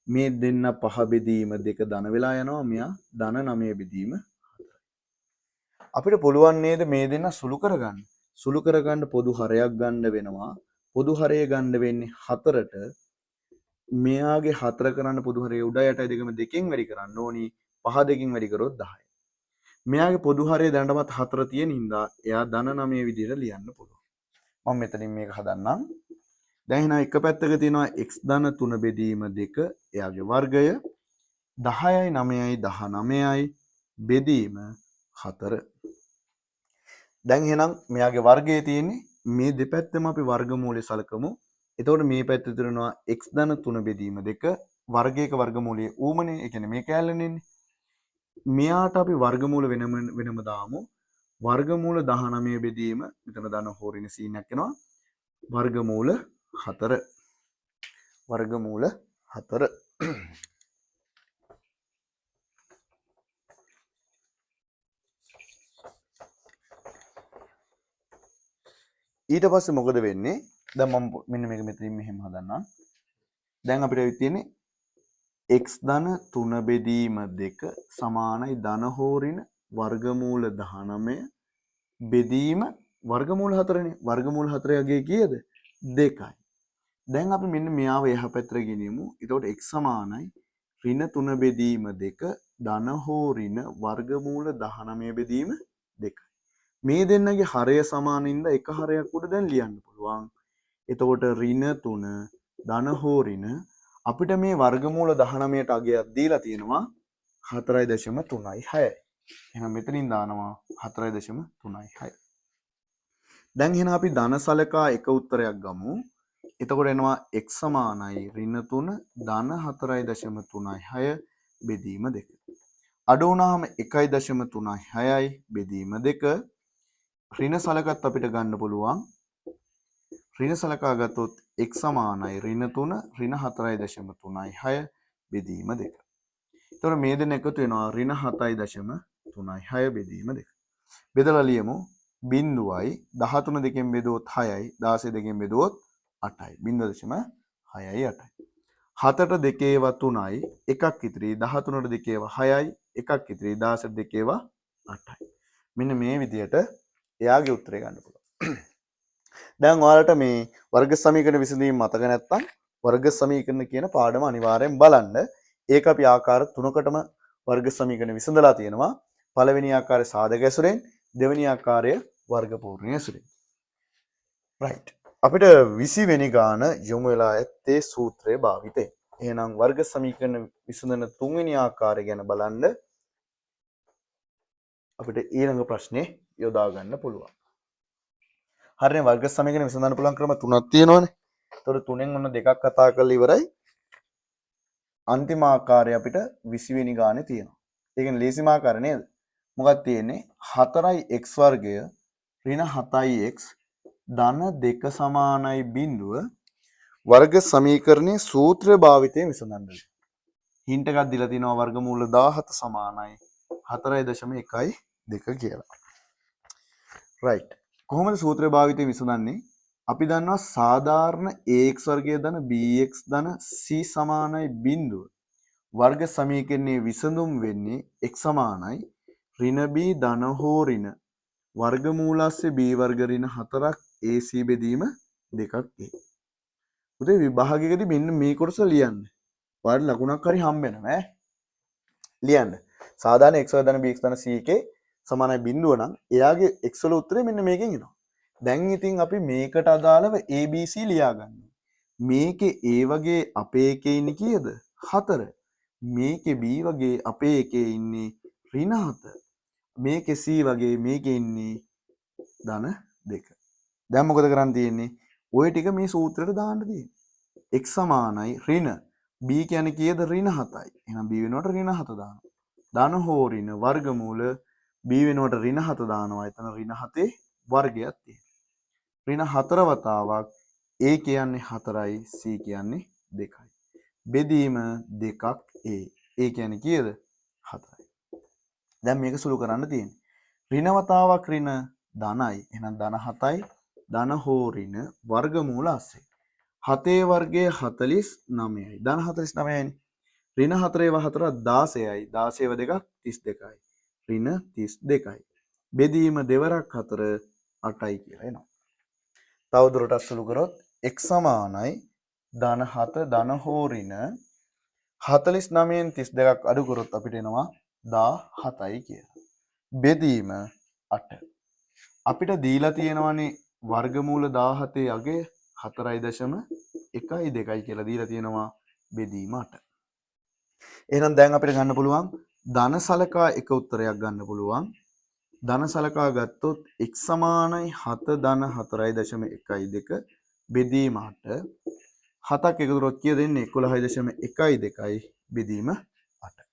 මේ දෙන්න 5 බෙදීම 2 ධන වෙලා යනවා. මෙයා ධන 9 බෙදීම 4යි. අපිට පුළුවන් නේද මේ දෙන්න සුළු කරගන්න. සුළු කරගන්න පොදු හරයක් ගන්න වෙනවා. පොදු හරය ගන්න වෙන්නේ 4ට. මෙයාගේ 4 කරන්න පොදු හරය උඩ යටයි දෙකම 2කින් වැඩි කරන්න ඕනි. 5 2කින් වැඩි කරොත් 10යි. මෙයාගේ පොදු හරය දැනටමත් 4 තියෙන හින්දා එයා ධන 9 විදිහට ලියන්න පුළුවන්. මම මෙතනින් මේක හදන්නම්. දැන් එහෙනම් එක පැත්තක තියෙනවා x ධන 3 බෙදීම 2 එයාගේ වර්ගය 10යි 9යි 19යි බෙදීම 4. දැන් එහෙනම් මෙයාගේ වර්ගය තියෙන්නේ මේ දෙපැත්තම අපි වර්ගමූලය සලකමු. එතකොට මේ පැත්තේ තියෙනවා x ධන 3 බෙදීම 2 වර්ගයක වර්ගමූලය ඌමනේ. ඒ කියන්නේ මේ කැලලනේ. මෙයාට අපි වර්ගමූල වෙනම දාමු. වර්ගමූල 19 බෙදීම මෙතන දාන හොරින සීනයක් එනවා. වර්ගමූල 4. වර්ගමූල 4. ඊට පස්සේ මොකද වෙන්නේ? දැන් මම මෙන්න මේක මෙතනින් මෙහෙම හදන්නම්. දැන් අපිට තියෙන්නේ x ධන 3 බෙදීම 2 සමානයි ධන හෝරින වර්ගමූල 19 බෙදීම වර්ගමූල 4නේ. වර්ගමූල 4 යගේ කීයද? 2යි. දැන් අපි මෙන්න මෙයාව එහා පැත්තට ගෙනියමු. එතකොට x සමානයි ඍණ 3 බෙදීම 2 ධන හෝරින වර්ගමූල 19 බෙදීම 2යි. මේ දෙන්නගේ හරය සමානින්ද එක හරයක් උඩ දැන් ලියන්න පුළුවන්. එතකොට ඍණ 3 ධන හෝරින අපිට මේ වර්ගමූල 19ට අගයක් දීලා තියෙනවා 4.36යි. එහෙනම් මෙතනින් දානවා 4.36. දැන් එහෙනම් අපි ධන සලකා එක උත්තරයක් ගමු. එතකොට එනවා x සමානයි ඍණ 3 ධන 4.36 බෙදීම 2. අඩු වුණාම 1.36යි බෙදීම 2. ඍණ සලකත් අපිට ගන්න පුළුවන්. ඍණ සලකා ගත්තොත් x සමානයි ඍණ 3 ඍණ 4.36 බෙදීම 2. එතකොට මේ දෙන්න එකතු වෙනවා ඍණ 7.36 බෙදීම 2. බෙදලා ලියමු. බිංදුවයි 13 දෙකෙන් බෙදුවොත් 6යි 16 දෙකෙන් බෙදුවොත් 8යි. 0.6යි 8යි. 7ට දෙකේව 3යි එකක් ඉතිරි 13ට දෙකේව 6යි එකක් ඉතිරි 16ට දෙකේව 8යි. මෙන්න මේ විදිහට එයාගේ උත්තරය ගන්න පුළුවන්. දැන් ඔයාලට මේ වර්ග සමීකරණ විසඳීම මතක නැත්නම් වර්ග සමීකරණ කියන පාඩම අනිවාර්යෙන් බලන්න. ඒක අපි ආකාර 3කටම වර්ග සමීකරණ විසඳලා තියෙනවා. පළවෙනි ආකාරය සාධක ඇසුරෙන්, දෙවෙනි ආකාරය වර්ග පූර්ණ ඇසුරෙන්. right. අපිට 20 වෙනි ගාන යොමු වෙලා ඇත්තේ සූත්‍රයේ භාවිතයෙන්. එහෙනම් වර්ග සමීකරණ විසඳන තුන්වෙනි ආකාරය ගැන බලන්න අපිට ඊළඟ ප්‍රශ්නේ යොදා ගන්න පුළුවන්. හරිනේ වර්ග සමීකරණ විසඳන්න පුළුවන් ක්‍රම තුනක් තියෙනවානේ. ඒතකොට තුනෙන් ඔන්න දෙකක් කතා කරලා ඉවරයි. අන්තිම ආකාරය අපිට 20 වෙනි ගානේ තියෙනවා. ඒ කියන්නේ ලේසිම ආකාරය නේද? මොකක්ද තියෙන්නේ? 4x වර්ගය ඍණ 7x ධන 2 සමානයි බිඳුව වර්ග සමීකරණයේ සූත්‍ර භාවිතයෙන් විසඳන්න. හින්ට් එකක් දීලා තිනවා වර්ගමූල 17 සමානයි 4.12 කියලා. right. කොහොමද සූත්‍ර භාවිතයෙන් විසඳන්නේ? අපි දන්නවා සාධාරණ ax වර්ගය ධන bx ධන c සමානයි බිඳුව වර්ග සමීකරණයේ විසඳුම් වෙන්නේ x සමානයි ඍණ b ධන හෝ ඍණ වර්ගමූලස්සේ b වර්ග ඍණ 4ක් ac බෙදීම 2ක් a. උදේ විභාගයකදී මෙන්න මේ කොටස ලියන්න. ඔයාලට ලකුණක් හරි හම්බ වෙනවා ඈ. ලියන්න. සාධාරණ x වර්ග ධන bx ධන c එකේ සමානයි බිඳුව නම් එයාගේ x වල උත්තරේ මෙන්න මේකෙන් එනවා. දැන් ඉතින් අපි මේකට අදාළව ABC ලියා ගන්නවා. මේකේ A වගේ අපේ එකේ ඉන්නේ කීයද? 4. මේකේ B වගේ අපේ එකේ ඉන්නේ ඍණ 7. මේකේ C වගේ මේකේ ඉන්නේ ධන 2. දැන් මොකද කරන්න තියෙන්නේ? ওই ටික මේ සූත්‍රයට දාන්න තියෙන්නේ. x සමානයි ඍණ b කියන්නේ කීයද? ඍණ 7යි. එහෙනම් b වෙනුවට ඍණ 7 දානවා. ධන හෝ ඍණ වර්ගමූල b වෙනුවට ඍණ 7 දානවා. එතන ඍණ 7 වර්ගයක් තියෙනවා. ඍණ 4 වතාවක් a කියන්නේ 4යි c කියන්නේ 2යි. බෙදීම 2ක් a. ඒ කියන්නේ කීයද? 4යි. දැන් මේක සුළු කරන්න තියෙන්නේ. ඍණවතාවක් ඍණ ධනයි. එහෙනම් ධන 7යි. ධන හෝ ඍණ වර්ගමූල 80. 7 වර්ගය 49යි. ධන 49යිනේ. ඍණ 4 ඒවා 4 16යි. 16 ඒවා දෙකක් 32යි. ඍණ 32යි. බෙදීම දෙවරක් 4 8යි කියලා එනවා. තව දුරටත් සුළු කරොත් x සමානයි ධන 7 ධන හෝ ඍණ 49න් 32ක් අඩු කරොත් අපිට එනවා 17යි කියලා. බෙදීම 8. අපිට දීලා තියෙනවානේ වර්ගමූල 17 අගය 4.12යි කියලා දීලා තියෙනවා බෙදීම 8. එහෙනම් දැන් අපිට ගන්න පුළුවන් ධන සලකා එක උත්තරයක් ගන්න පුළුවන්. ධන සලකා ගත්තොත් x සමානයි 7 ධන 4.12 බෙදීම 8. 7ක් එකතු කරොත් කීයද එන්නේ 11.12යි බෙදීම 8.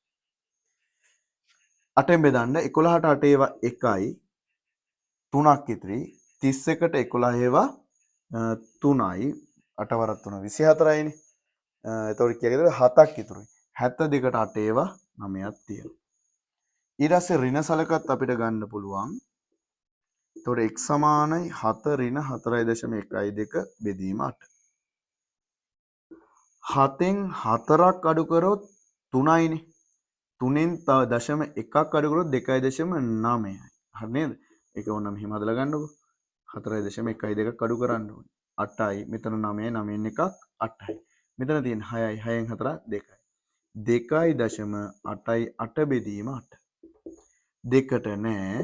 8ෙන් බෙදන්න 11ට 8 ඒවා 1යි 3ක් ඉතිරි 31ට 11 ඒවා 3යි 8 වරක් 3 24යිනේ. එතකොට කීයද 7ක් ඉතුරුයි. 72ට 8 ඒවා 9ක් තියෙනවා. ඊට පස්සේ ඍණ සලකත් අපිට ගන්න පුළුවන්. එතකොට x සමානයි 7 ඍණ 4.12 බෙදීම 8. 7න් 4ක් අඩු කරොත් 3යිනේ. 3න් තව දශම 1ක් අඩු කරොත් 2.9යි. හරි නේද? ඒක ඕනනම් මෙහෙම හදලා ගන්නකො. 4.12ක් අඩු කරන්න ඕනේ. 8යි. මෙතන 9යි. 9න් එකක් 8යි. මෙතන තියෙන 6යි. 6න් 4 2යි. 2.8යි 8 බෙදීම 8. දෙකට නෑ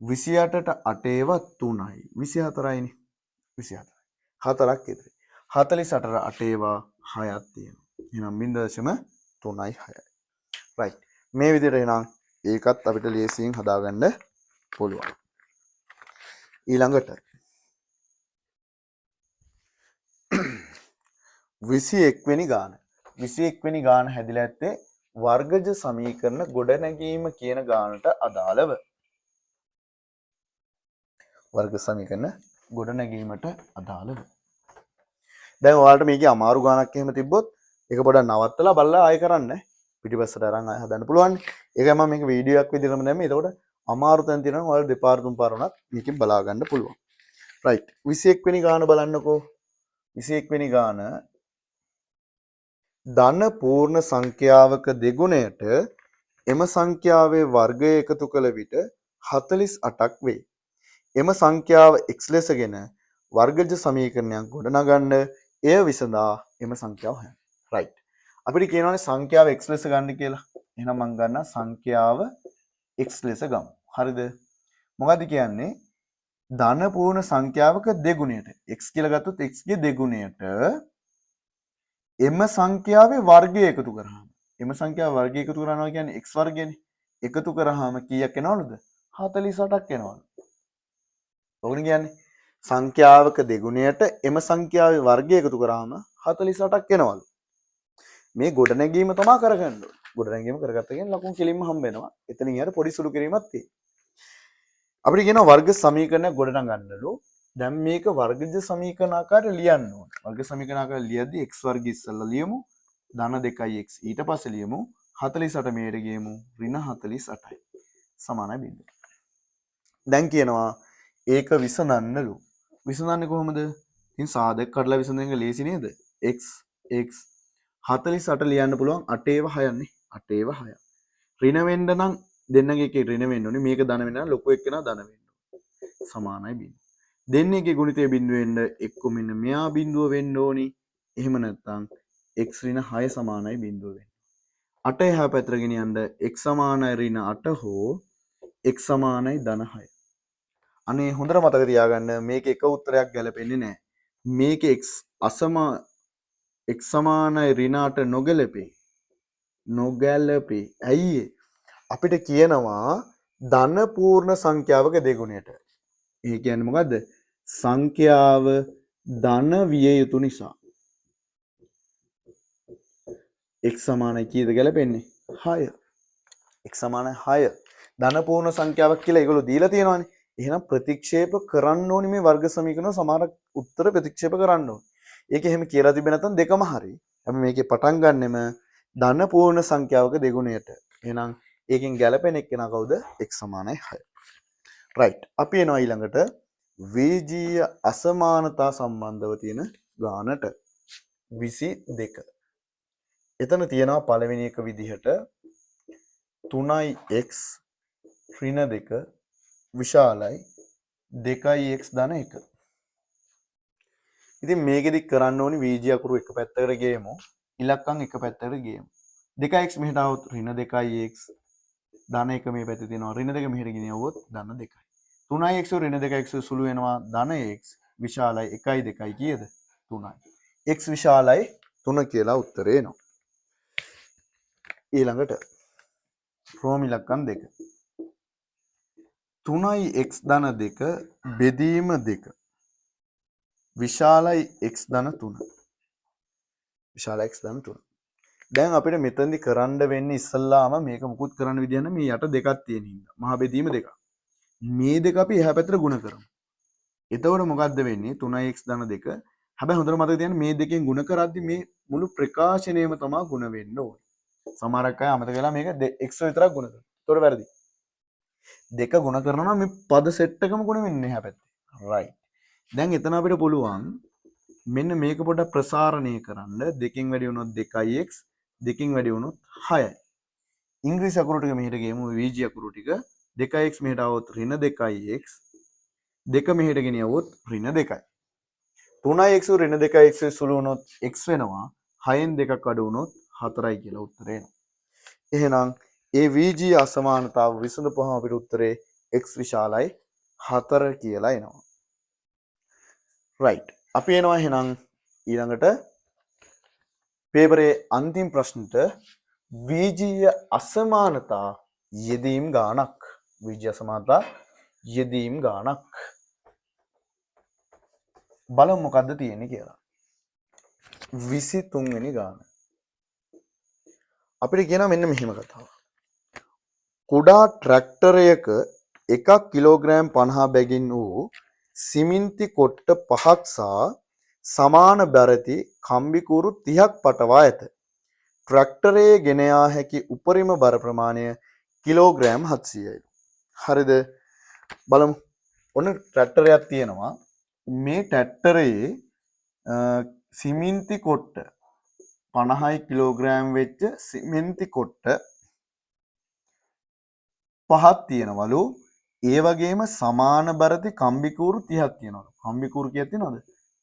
28ට 8 ඒවා 3යි 24යිනේ 24යි 4ක් ඉතිරි 48ට 8 ඒවා 6ක් තියෙනවා එහෙනම් 0.3යි 6යි රයිට් මේ විදිහට එහෙනම් ඒකත් අපිට ලේසියෙන් හදාගන්න පුළුවන් ඊළඟට 21 වෙනි ගාන 21 වෙනි ගාන හැදිලා ඇත්තේ වර්ගජ සමීකරණ ගොඩනැගීම කියන ගානට අදාළව වර්ග සමීකරණ ගොඩනැගීමට අදාළව දැන් ඔයාලට මේකේ අමාරු ගානක් එහෙම තිබ්බොත් ඒක පොඩ්ඩක් නවත්තලා බලලා ආයෙ කරන්න පිටිපස්සට අරන් ආයෙ හදන්න පුළුවන් ඒකයි මම මේක වීඩියෝ එකක් විදිහටම දැම්මේ එතකොට අමාරු තැන් තියෙනවා ඔයාලා දෙපාර තුන් පාර වුණත් මේකෙන් බලා ගන්න පුළුවන් රයිට් 21 වෙනි ගාන බලන්නකෝ 21 වෙනි ගාන ධන පූර්ණ සංඛ්‍යාවක දෙගුණයට එම සංඛ්‍යාවේ වර්ගය එකතු කළ විට 48ක් වේ. එම සංඛ්‍යාව x ලෙසගෙන වර්ගජ සමීකරණයක් ගොඩනගන්න එය විසඳා එම සංඛ්‍යාව හොයන්න. right. අපිට කියනවානේ සංඛ්‍යාව x ලෙස ගන්න කියලා. එහෙනම් මම ගන්නවා සංඛ්‍යාව x ලෙස ගමු. හරිද? මොකද්ද කියන්නේ? ධන පූර්ණ සංඛ්‍යාවක දෙගුණයට x කියලා ගත්තොත් x ගේ දෙගුණයට එම සංඛ්‍යාවේ වර්ගය එකතු කරාම එම සංඛ්‍යාව වර්ගය එකතු කරනවා කියන්නේ x වර්ගයනේ. එකතු කරාම කීයක් එනවලුද? 48ක් එනවලු. ඔවුන් කියන්නේ සංඛ්‍යාවක දෙගුණයට එම සංඛ්‍යාවේ වර්ගය එකතු කරාම 48ක් එනවලු. මේ ගොඩනැගීම තමයි කරගන්න ඕනේ. ගොඩනැගීම කරගත්ත කියන්නේ ලකුණු කෙලින්ම හම්බ වෙනවා. එතනින් ඊට පොඩි සුළු කිරීමක් තියෙනවා. අපිට කියනවා වර්ග සමීකරණයක් ගොඩනගන්නලු. දැන් මේක වර්ගජ සමීකරණ ආකාරයට ලියන්න ඕනේ. වර්ග සමීකරණ ආකාරයට ලියද්දී x වර්ගය ඉස්සෙල්ලා ලියමු. ධන 2යි x ඊට පස්සේ ලියමු 48 මේට ගියමු ඍණ 48යි. සමානයි බිඳුව. දැන් කියනවා ඒක විසඳන්නලු. විසඳන්නේ කොහොමද? ඉතින් සාධක කඩලා විසඳන එක ලේසි නේද? x 48 ලියන්න පුළුවන් 8 ඒවා 6න්නේ. 8 ඒවා 6. ඍණ වෙන්න නම් දෙන්නගේ එකේ ඍණ වෙන්න ඕනේ. මේක ධන වෙන්න නම් ලොකු එක්කෙනා ධන වෙන්න ඕනේ. සමානයි බිඳුව. දෙන්නේගේ ගුණිතය බිඳුව වෙන්න එක්ක මෙන්න මෙයා බිඳුව වෙන්න ඕනි. එහෙම නැත්නම් x ඍණ 6 සමානයි බිඳුව වෙන්න. 8 එහා පැත්තට ගෙනියන්න x සමානයි ඍණ 8 හෝ x සමානයි ධන 6. අනේ හොඳට මතක තියාගන්න මේක එක උත්තරයක් ගැලපෙන්නේ නැහැ. මේක x සමානයි ඍණ 8 නොගැලපේ. ඇයි අපිට කියනවා ධන පූර්ණ සංඛ්‍යාවක දෙගුණයට. ඒ කියන්නේ මොකද්ද? සංඛ්‍යාව ධන විය යුතු නිසා. x සමානයි කීයද ගැලපෙන්නේ? 6. x සමානයි 6. ධන පූර්ණ සංඛ්‍යාවක් කියලා ඒගොල්ලෝ දීලා තියෙනවානේ. එහෙනම් ප්‍රතික්ෂේප කරන්න ඕනි මේ වර්ග සමීකරණ සමහර උත්තර ප්‍රතික්ෂේප කරන්න ඕනේ. ඒක එහෙම කියලා තිබෙන්නේ නැත්නම් දෙකම හරි. අපි මේකේ පටන් ගන්නෙම ධන පූර්ණ සංඛ්‍යාවක දෙගුණයට. එහෙනම් ඒකෙන් ගැලපෙන එක්කෙනා කවුද? x සමානයි 6. right. අපි එනවා ඊළඟට වීජීය අසමානතා සම්බන්ධව තියෙන ගානට 22. එතන තියෙනවා පළවෙනි එක විදිහට 3x ඍණ 2 විශාලයි 2x ධන 1. ඉතින් මේකෙදි කරන්න ඕනි වීජීය අකුරු එක පැත්තකට ගේමු. ඉලක්කම් එක පැත්තකට ගේමු. 2x මෙහෙට આવොත් ඍණ 2x ධන 1 මේ පැත්තේ තියෙනවා. ඍණ 2 මෙහෙට ගෙනියවුවොත් ධන 2යි. 3x ඍණ 2x සුළු වෙනවා ධන x විශාලයි 1යි 2යි කීයද? 3යි. x විශාලයි 3 කියලා උත්තරේ එනවා. ඊළඟට රෝම ඉලක්කම් 2. 3යි x ධන 2 බෙදීම 2 විශාලයි x ධන 3. විශාල x ධන 3. දැන් අපිට මෙතනදි කරන්න වෙන්නේ ඉස්සල්ලාම මේක මුකුත් කරන්න විදියක් නැහැ. මේ යට දෙකක් තියෙන හින්දා. මහා බෙදීම දෙකක්. මේ දෙක අපි එහා පැත්තට ගුණ කරමු. එතකොට මොකද්ද වෙන්නේ? 3x ධන 2. හැබැයි හොඳට මතක තියාගන්න මේ දෙකෙන් ගුණ කරද්දි මේ මුළු ප්‍රකාශනයම තමයි ගුණ වෙන්න ඕනේ. සමහරක් අය අමතක වෙලා මේක x විතරක් ගුණ කරනවා. ඒතකොට වැරදි. දෙක ගුණ කරනවා මේ පද සෙට් එකම ගුණ වෙන්නේ එහා පැත්තේ. right. දැන් එතන අපිට පුළුවන් මෙන්න මේක පොඩ්ඩක් ප්‍රසාරණය කරන්න. දෙකෙන් වැඩි වුණොත් 2x දෙකෙන් වැඩි වුණොත් 6යි. ඉංග්‍රීසි අකුරු ටික මෙහෙට ගේමු. වීජී අකුරු ටික 2x මෙහෙට આવොත් ඍණ 2x 2 මෙහෙට ගෙනියවොත් ඍණ 2යි. 3x ඍණ 2x සුළු වුණොත් x වෙනවා. 6න් 2ක් අඩු වුණොත් 4යි කියලා උත්තරේ එනවා. එහෙනම් ඒ වීජී අසමානතාව විසඳපුවහම අපිට උත්තරේ x විශාලයි 4 කියලා එනවා. right. අපි එනවා එහෙනම් ඊළඟට පේපරේ අන්තිම ප්‍රශ්නට වීජීය අසමානතා යෙදීම් ගානක්. වීජීය අසමානතා යෙදීම් ගානක්. බලමු මොකද්ද තියෙන්නේ කියලා. 23 වෙනි ගාන. අපිට කියනවා මෙන්න මෙහෙම කතාවක්. කුඩා ට්‍රැක්ටරයක 1 කිලෝග්‍රෑම් 50 බැගින් වූ සිමෙන්ති කොට්ට 5ක් සහ සමාන බැරති කම්බිකූරු 30ක් පටවා ඇත. ට්‍රැක්ටරයේ ගෙන යා හැකි උපරිම බර ප්‍රමාණය කිලෝග්‍රෑම් 700යි. හරිද? බලමු. ඔන්න ට්‍රැක්ටරයක් තියෙනවා. මේ ට්‍රැක්ටරයේ සිමෙන්ති කොට්ට 50යි කිලෝග්‍රෑම් වෙච්ච සිමෙන්ති කොට්ට 5ක් තියෙනවලු. ඒ වගේම සමාන බරති කම්බිකූරු 30ක් තියෙනවලු. කම්බිකූරු කීයක් තියෙනවද?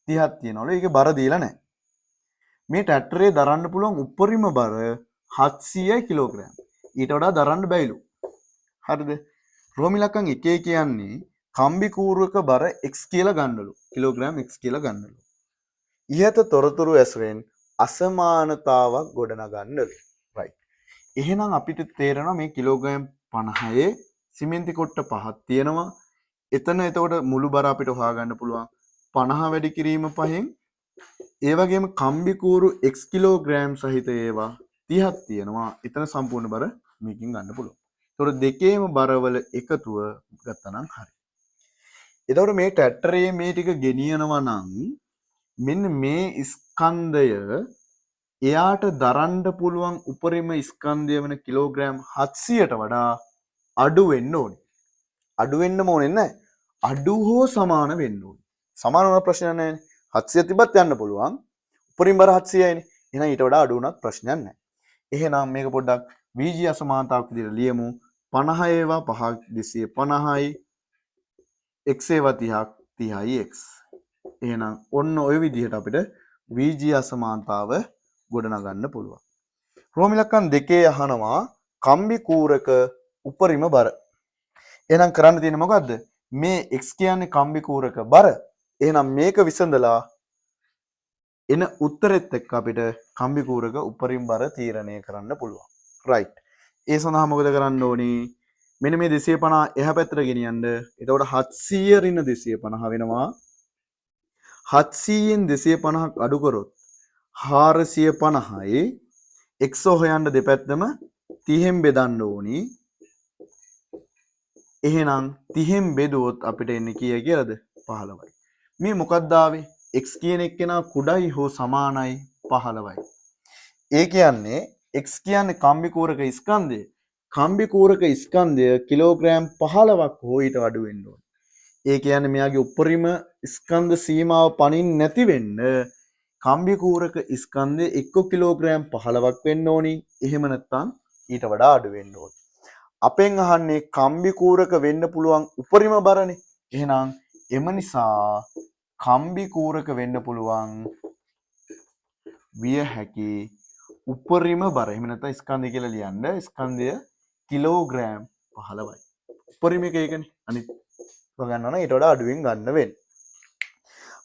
30ක් තියෙනවලු. ඒකේ බර දීලා නැහැ. මේ ට්‍රැක්ටරේ දරන්න පුළුවන් උපරිම බර 700 කිලෝග්‍රෑම්. ඊට වඩා දරන්න බැයිලු. හරිද? රෝම ඉලක්කම් 1 කියන්නේ කම්බිකූරුවක බර x කියලා ගන්නලු. කිලෝග්‍රෑම් x කියලා ගන්නලු. ඉහත තොරතුරු ඇසුරෙන් අසමානතාවක් ගොඩනගන්නලු. right. එහෙනම් අපිට තේරෙනවා මේ කිලෝග්‍රෑම් 50 සිමෙන්ති කොට්ට 5ක් තියෙනවා. එතන එතකොට මුළු බර අපිට හොයාගන්න පුළුවන් 50 වැඩි කිරීම 5න්. ඒ වගේම කම්බිකූරු x කිලෝග්‍රෑම් සහිත ඒවා 30ක් තියෙනවා. එතන සම්පූර්ණ බර මේකෙන් ගන්න පුළුවන්. ඒතකොට දෙකේම බරවල එකතුව ගත්තා නම් හරි. එතකොට මේ ට්‍රැක්ටරයේ මේ ටික ගෙනියනවා නම් මෙන්න මේ ස්කන්ධය එයාට දරන්න පුළුවන් උපරිම ස්කන්ධය වෙන කිලෝග්‍රෑම් 700ට වඩා අඩු වෙන්න ඕනේ. අඩු වෙන්නම ඕනේ නැහැ. අඩු හෝ සමාන වෙන්න ඕනේ. සමාන වුණා ප්‍රශ්නයක් නැහැ. 700 තිබ්බත් යන්න පුළුවන්. උපරිම බර 700යිනේ. එහෙනම් ඊට වඩා අඩු වුණත් ප්‍රශ්නයක් නැහැ. එහෙනම් මේක පොඩ්ඩක් වීජීය අසමානතාවක් විදිහට ලියමු. 50 ඒවා 5 250යි x ඒවා 30ක් 30යි x. එහෙනම් ඔන්න ඔය විදිහට අපිට වීජීය අසමානතාව ගොඩනගන්න පුළුවන්. රෝම ඉලක්කම් 2 අහනවා කම්බිකූරක උපරිම බර. එහෙනම් කරන්න තියෙන්නේ මොකද්ද? මේ x කියන්නේ කම්බිකූරක බර. එහෙනම් මේක විසඳලා එන උත්තරෙත් එක්ක අපිට කම්බිකූරක උපරිම බර තීරණය කරන්න පුළුවන්. right. ඒ සඳහා මොකද කරන්න ඕනේ? මෙන්න මේ 250 එහා පැත්තට ගෙනියන්න. එතකොට 700 ඍණ 250 වෙනවා. 700න් 250ක් අඩු කරොත් 450යි. x හොයන්න දෙපැත්තම 30න් බෙදන්න ඕනි. එහෙනම් 30න් බෙදුවොත් අපිට එන්නේ කීය කියලාද? 15යි. මේ මොකක්ද ආවේ? x කියන එක්කෙනා කුඩයි හෝ සමානයි 15යි. ඒ කියන්නේ x කියන්නේ කම්බි කූරක ස්කන්ධය. කම්බි කූරක ස්කන්ධය කිලෝග්‍රෑම් 15ක් හෝ ඊට අඩු වෙන්න ඕන. ඒ කියන්නේ මෙයාගේ උපරිම ස්කන්ධ සීමාව පනින්න නැති වෙන්න කම්බි කූරක ස්කන්ධය 1 කිලෝග්‍රෑම් 15ක් වෙන්න ඕනි. එහෙම නැත්නම් ඊට වඩා අඩු වෙන්න ඕනි. අපෙන් අහන්නේ කම්බි කූරක වෙන්න පුළුවන් උපරිම බරනේ. එහෙනම් එම නිසා කම්බි කූරක වෙන්න පුළුවන් විය හැකි උපරිම බර. එහෙම නැත්නම් ස්කන්ධය කියලා ලියන්න. ස්කන්ධය කිලෝග්‍රෑම් 15යි. උපරිම එක ඒකනේ. අනිත් ගන්නවා නම් ඊට වඩා අඩුවෙන් ගන්න වෙන්නේ.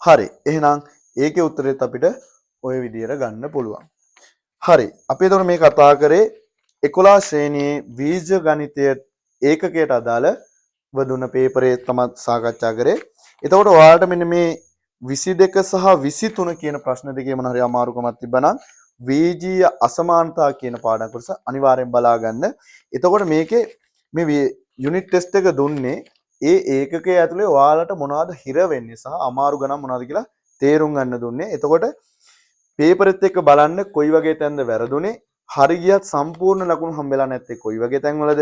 හරි. එහෙනම් ඒකේ උත්තරෙත් අපිට ওই විදියට ගන්න පුළුවන්. හරි. අපි එතකොට මේ කතා කරේ 11 ශ්‍රේණියේ බීජ ගණිතය ඒකකයට අදාළව දුන්න පේපරේ තමයි සාකච්ඡා කරේ. එතකොට ඔයාලට මෙන්න මේ 22 සහ 23 කියන ප්‍රශ්න දෙකේ මොන හරි අමාරුකමක් තිබ්බනම් වීජීය අසමානතා කියන පාඩම් කොටස අනිවාර්යෙන් බලා ගන්න. එතකොට මේකේ මේ යුනිට් ටෙස්ට් එක දුන්නේ ඒ ඒකකයේ ඇතුලේ ඔයාලට මොනවද හිර වෙන්නේ සහ අමාරු ගණන් මොනවද කියලා තේරුම් ගන්න දුන්නේ. එතකොට පේපරෙත් එක්ක බලන්න කොයි වගේ තැන්ද වැරදුනේ, හරි ගියත් සම්පූර්ණ ලකුණු හම්බෙලා නැත්තේ කොයි වගේ තැන්වලද.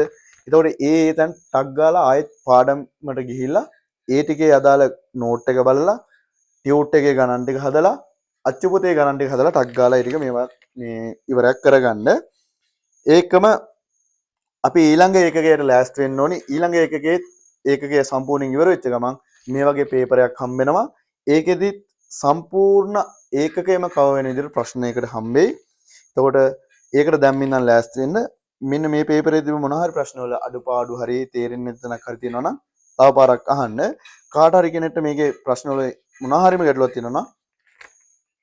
එතකොට ඒ තැන් ටක් ගාලා ආයෙත් පාඩමට ගිහිල්ලා ඒ ටිකේ අදාළ නෝට් එක බලලා ටියුට් එකේ ගණන් ටික හදලා අච්චු පොතේ ගණන් ටික හදලා ටක් ගාලා ඒ ටික මේවා මේ ඉවරයක් කරගන්න. ඒකම අපි ඊළඟ ඒකකයට ලෑස්ති වෙන්න ඕනි. ඊළඟ ඒකකයේ සම්පූර්ණයෙන් ඉවර වෙච්ච ගමන් මේ වගේ පේපරයක් හම්බ වෙනවා. ඒකෙදි සම්පූර්ණ ඒකකයම කව වෙන විදිහට ප්‍රශ්නයකට හම්බෙයි. එතකොට ඒකට දැන් ඉඳන් ලෑස්ති වෙන්න. මෙන්න මේ පේපරේ තිබු මොනවා හරි ප්‍රශ්න වල අඩුපාඩු හරි තේරෙන්නේ නැති තැනක් හරි තියෙනවා නම් තව පාරක් අහන්න. කාට හරි කෙනෙක්ට මේකේ ප්‍රශ්න වල මොනවා හරිම ගැටලුවක් තියෙනවා නම්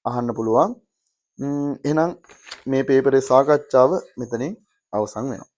අහන්න පුළුවන්. එහෙනම් මේ පේපරේ සාකච්ඡාව මෙතනින් අවසන් වෙනවා.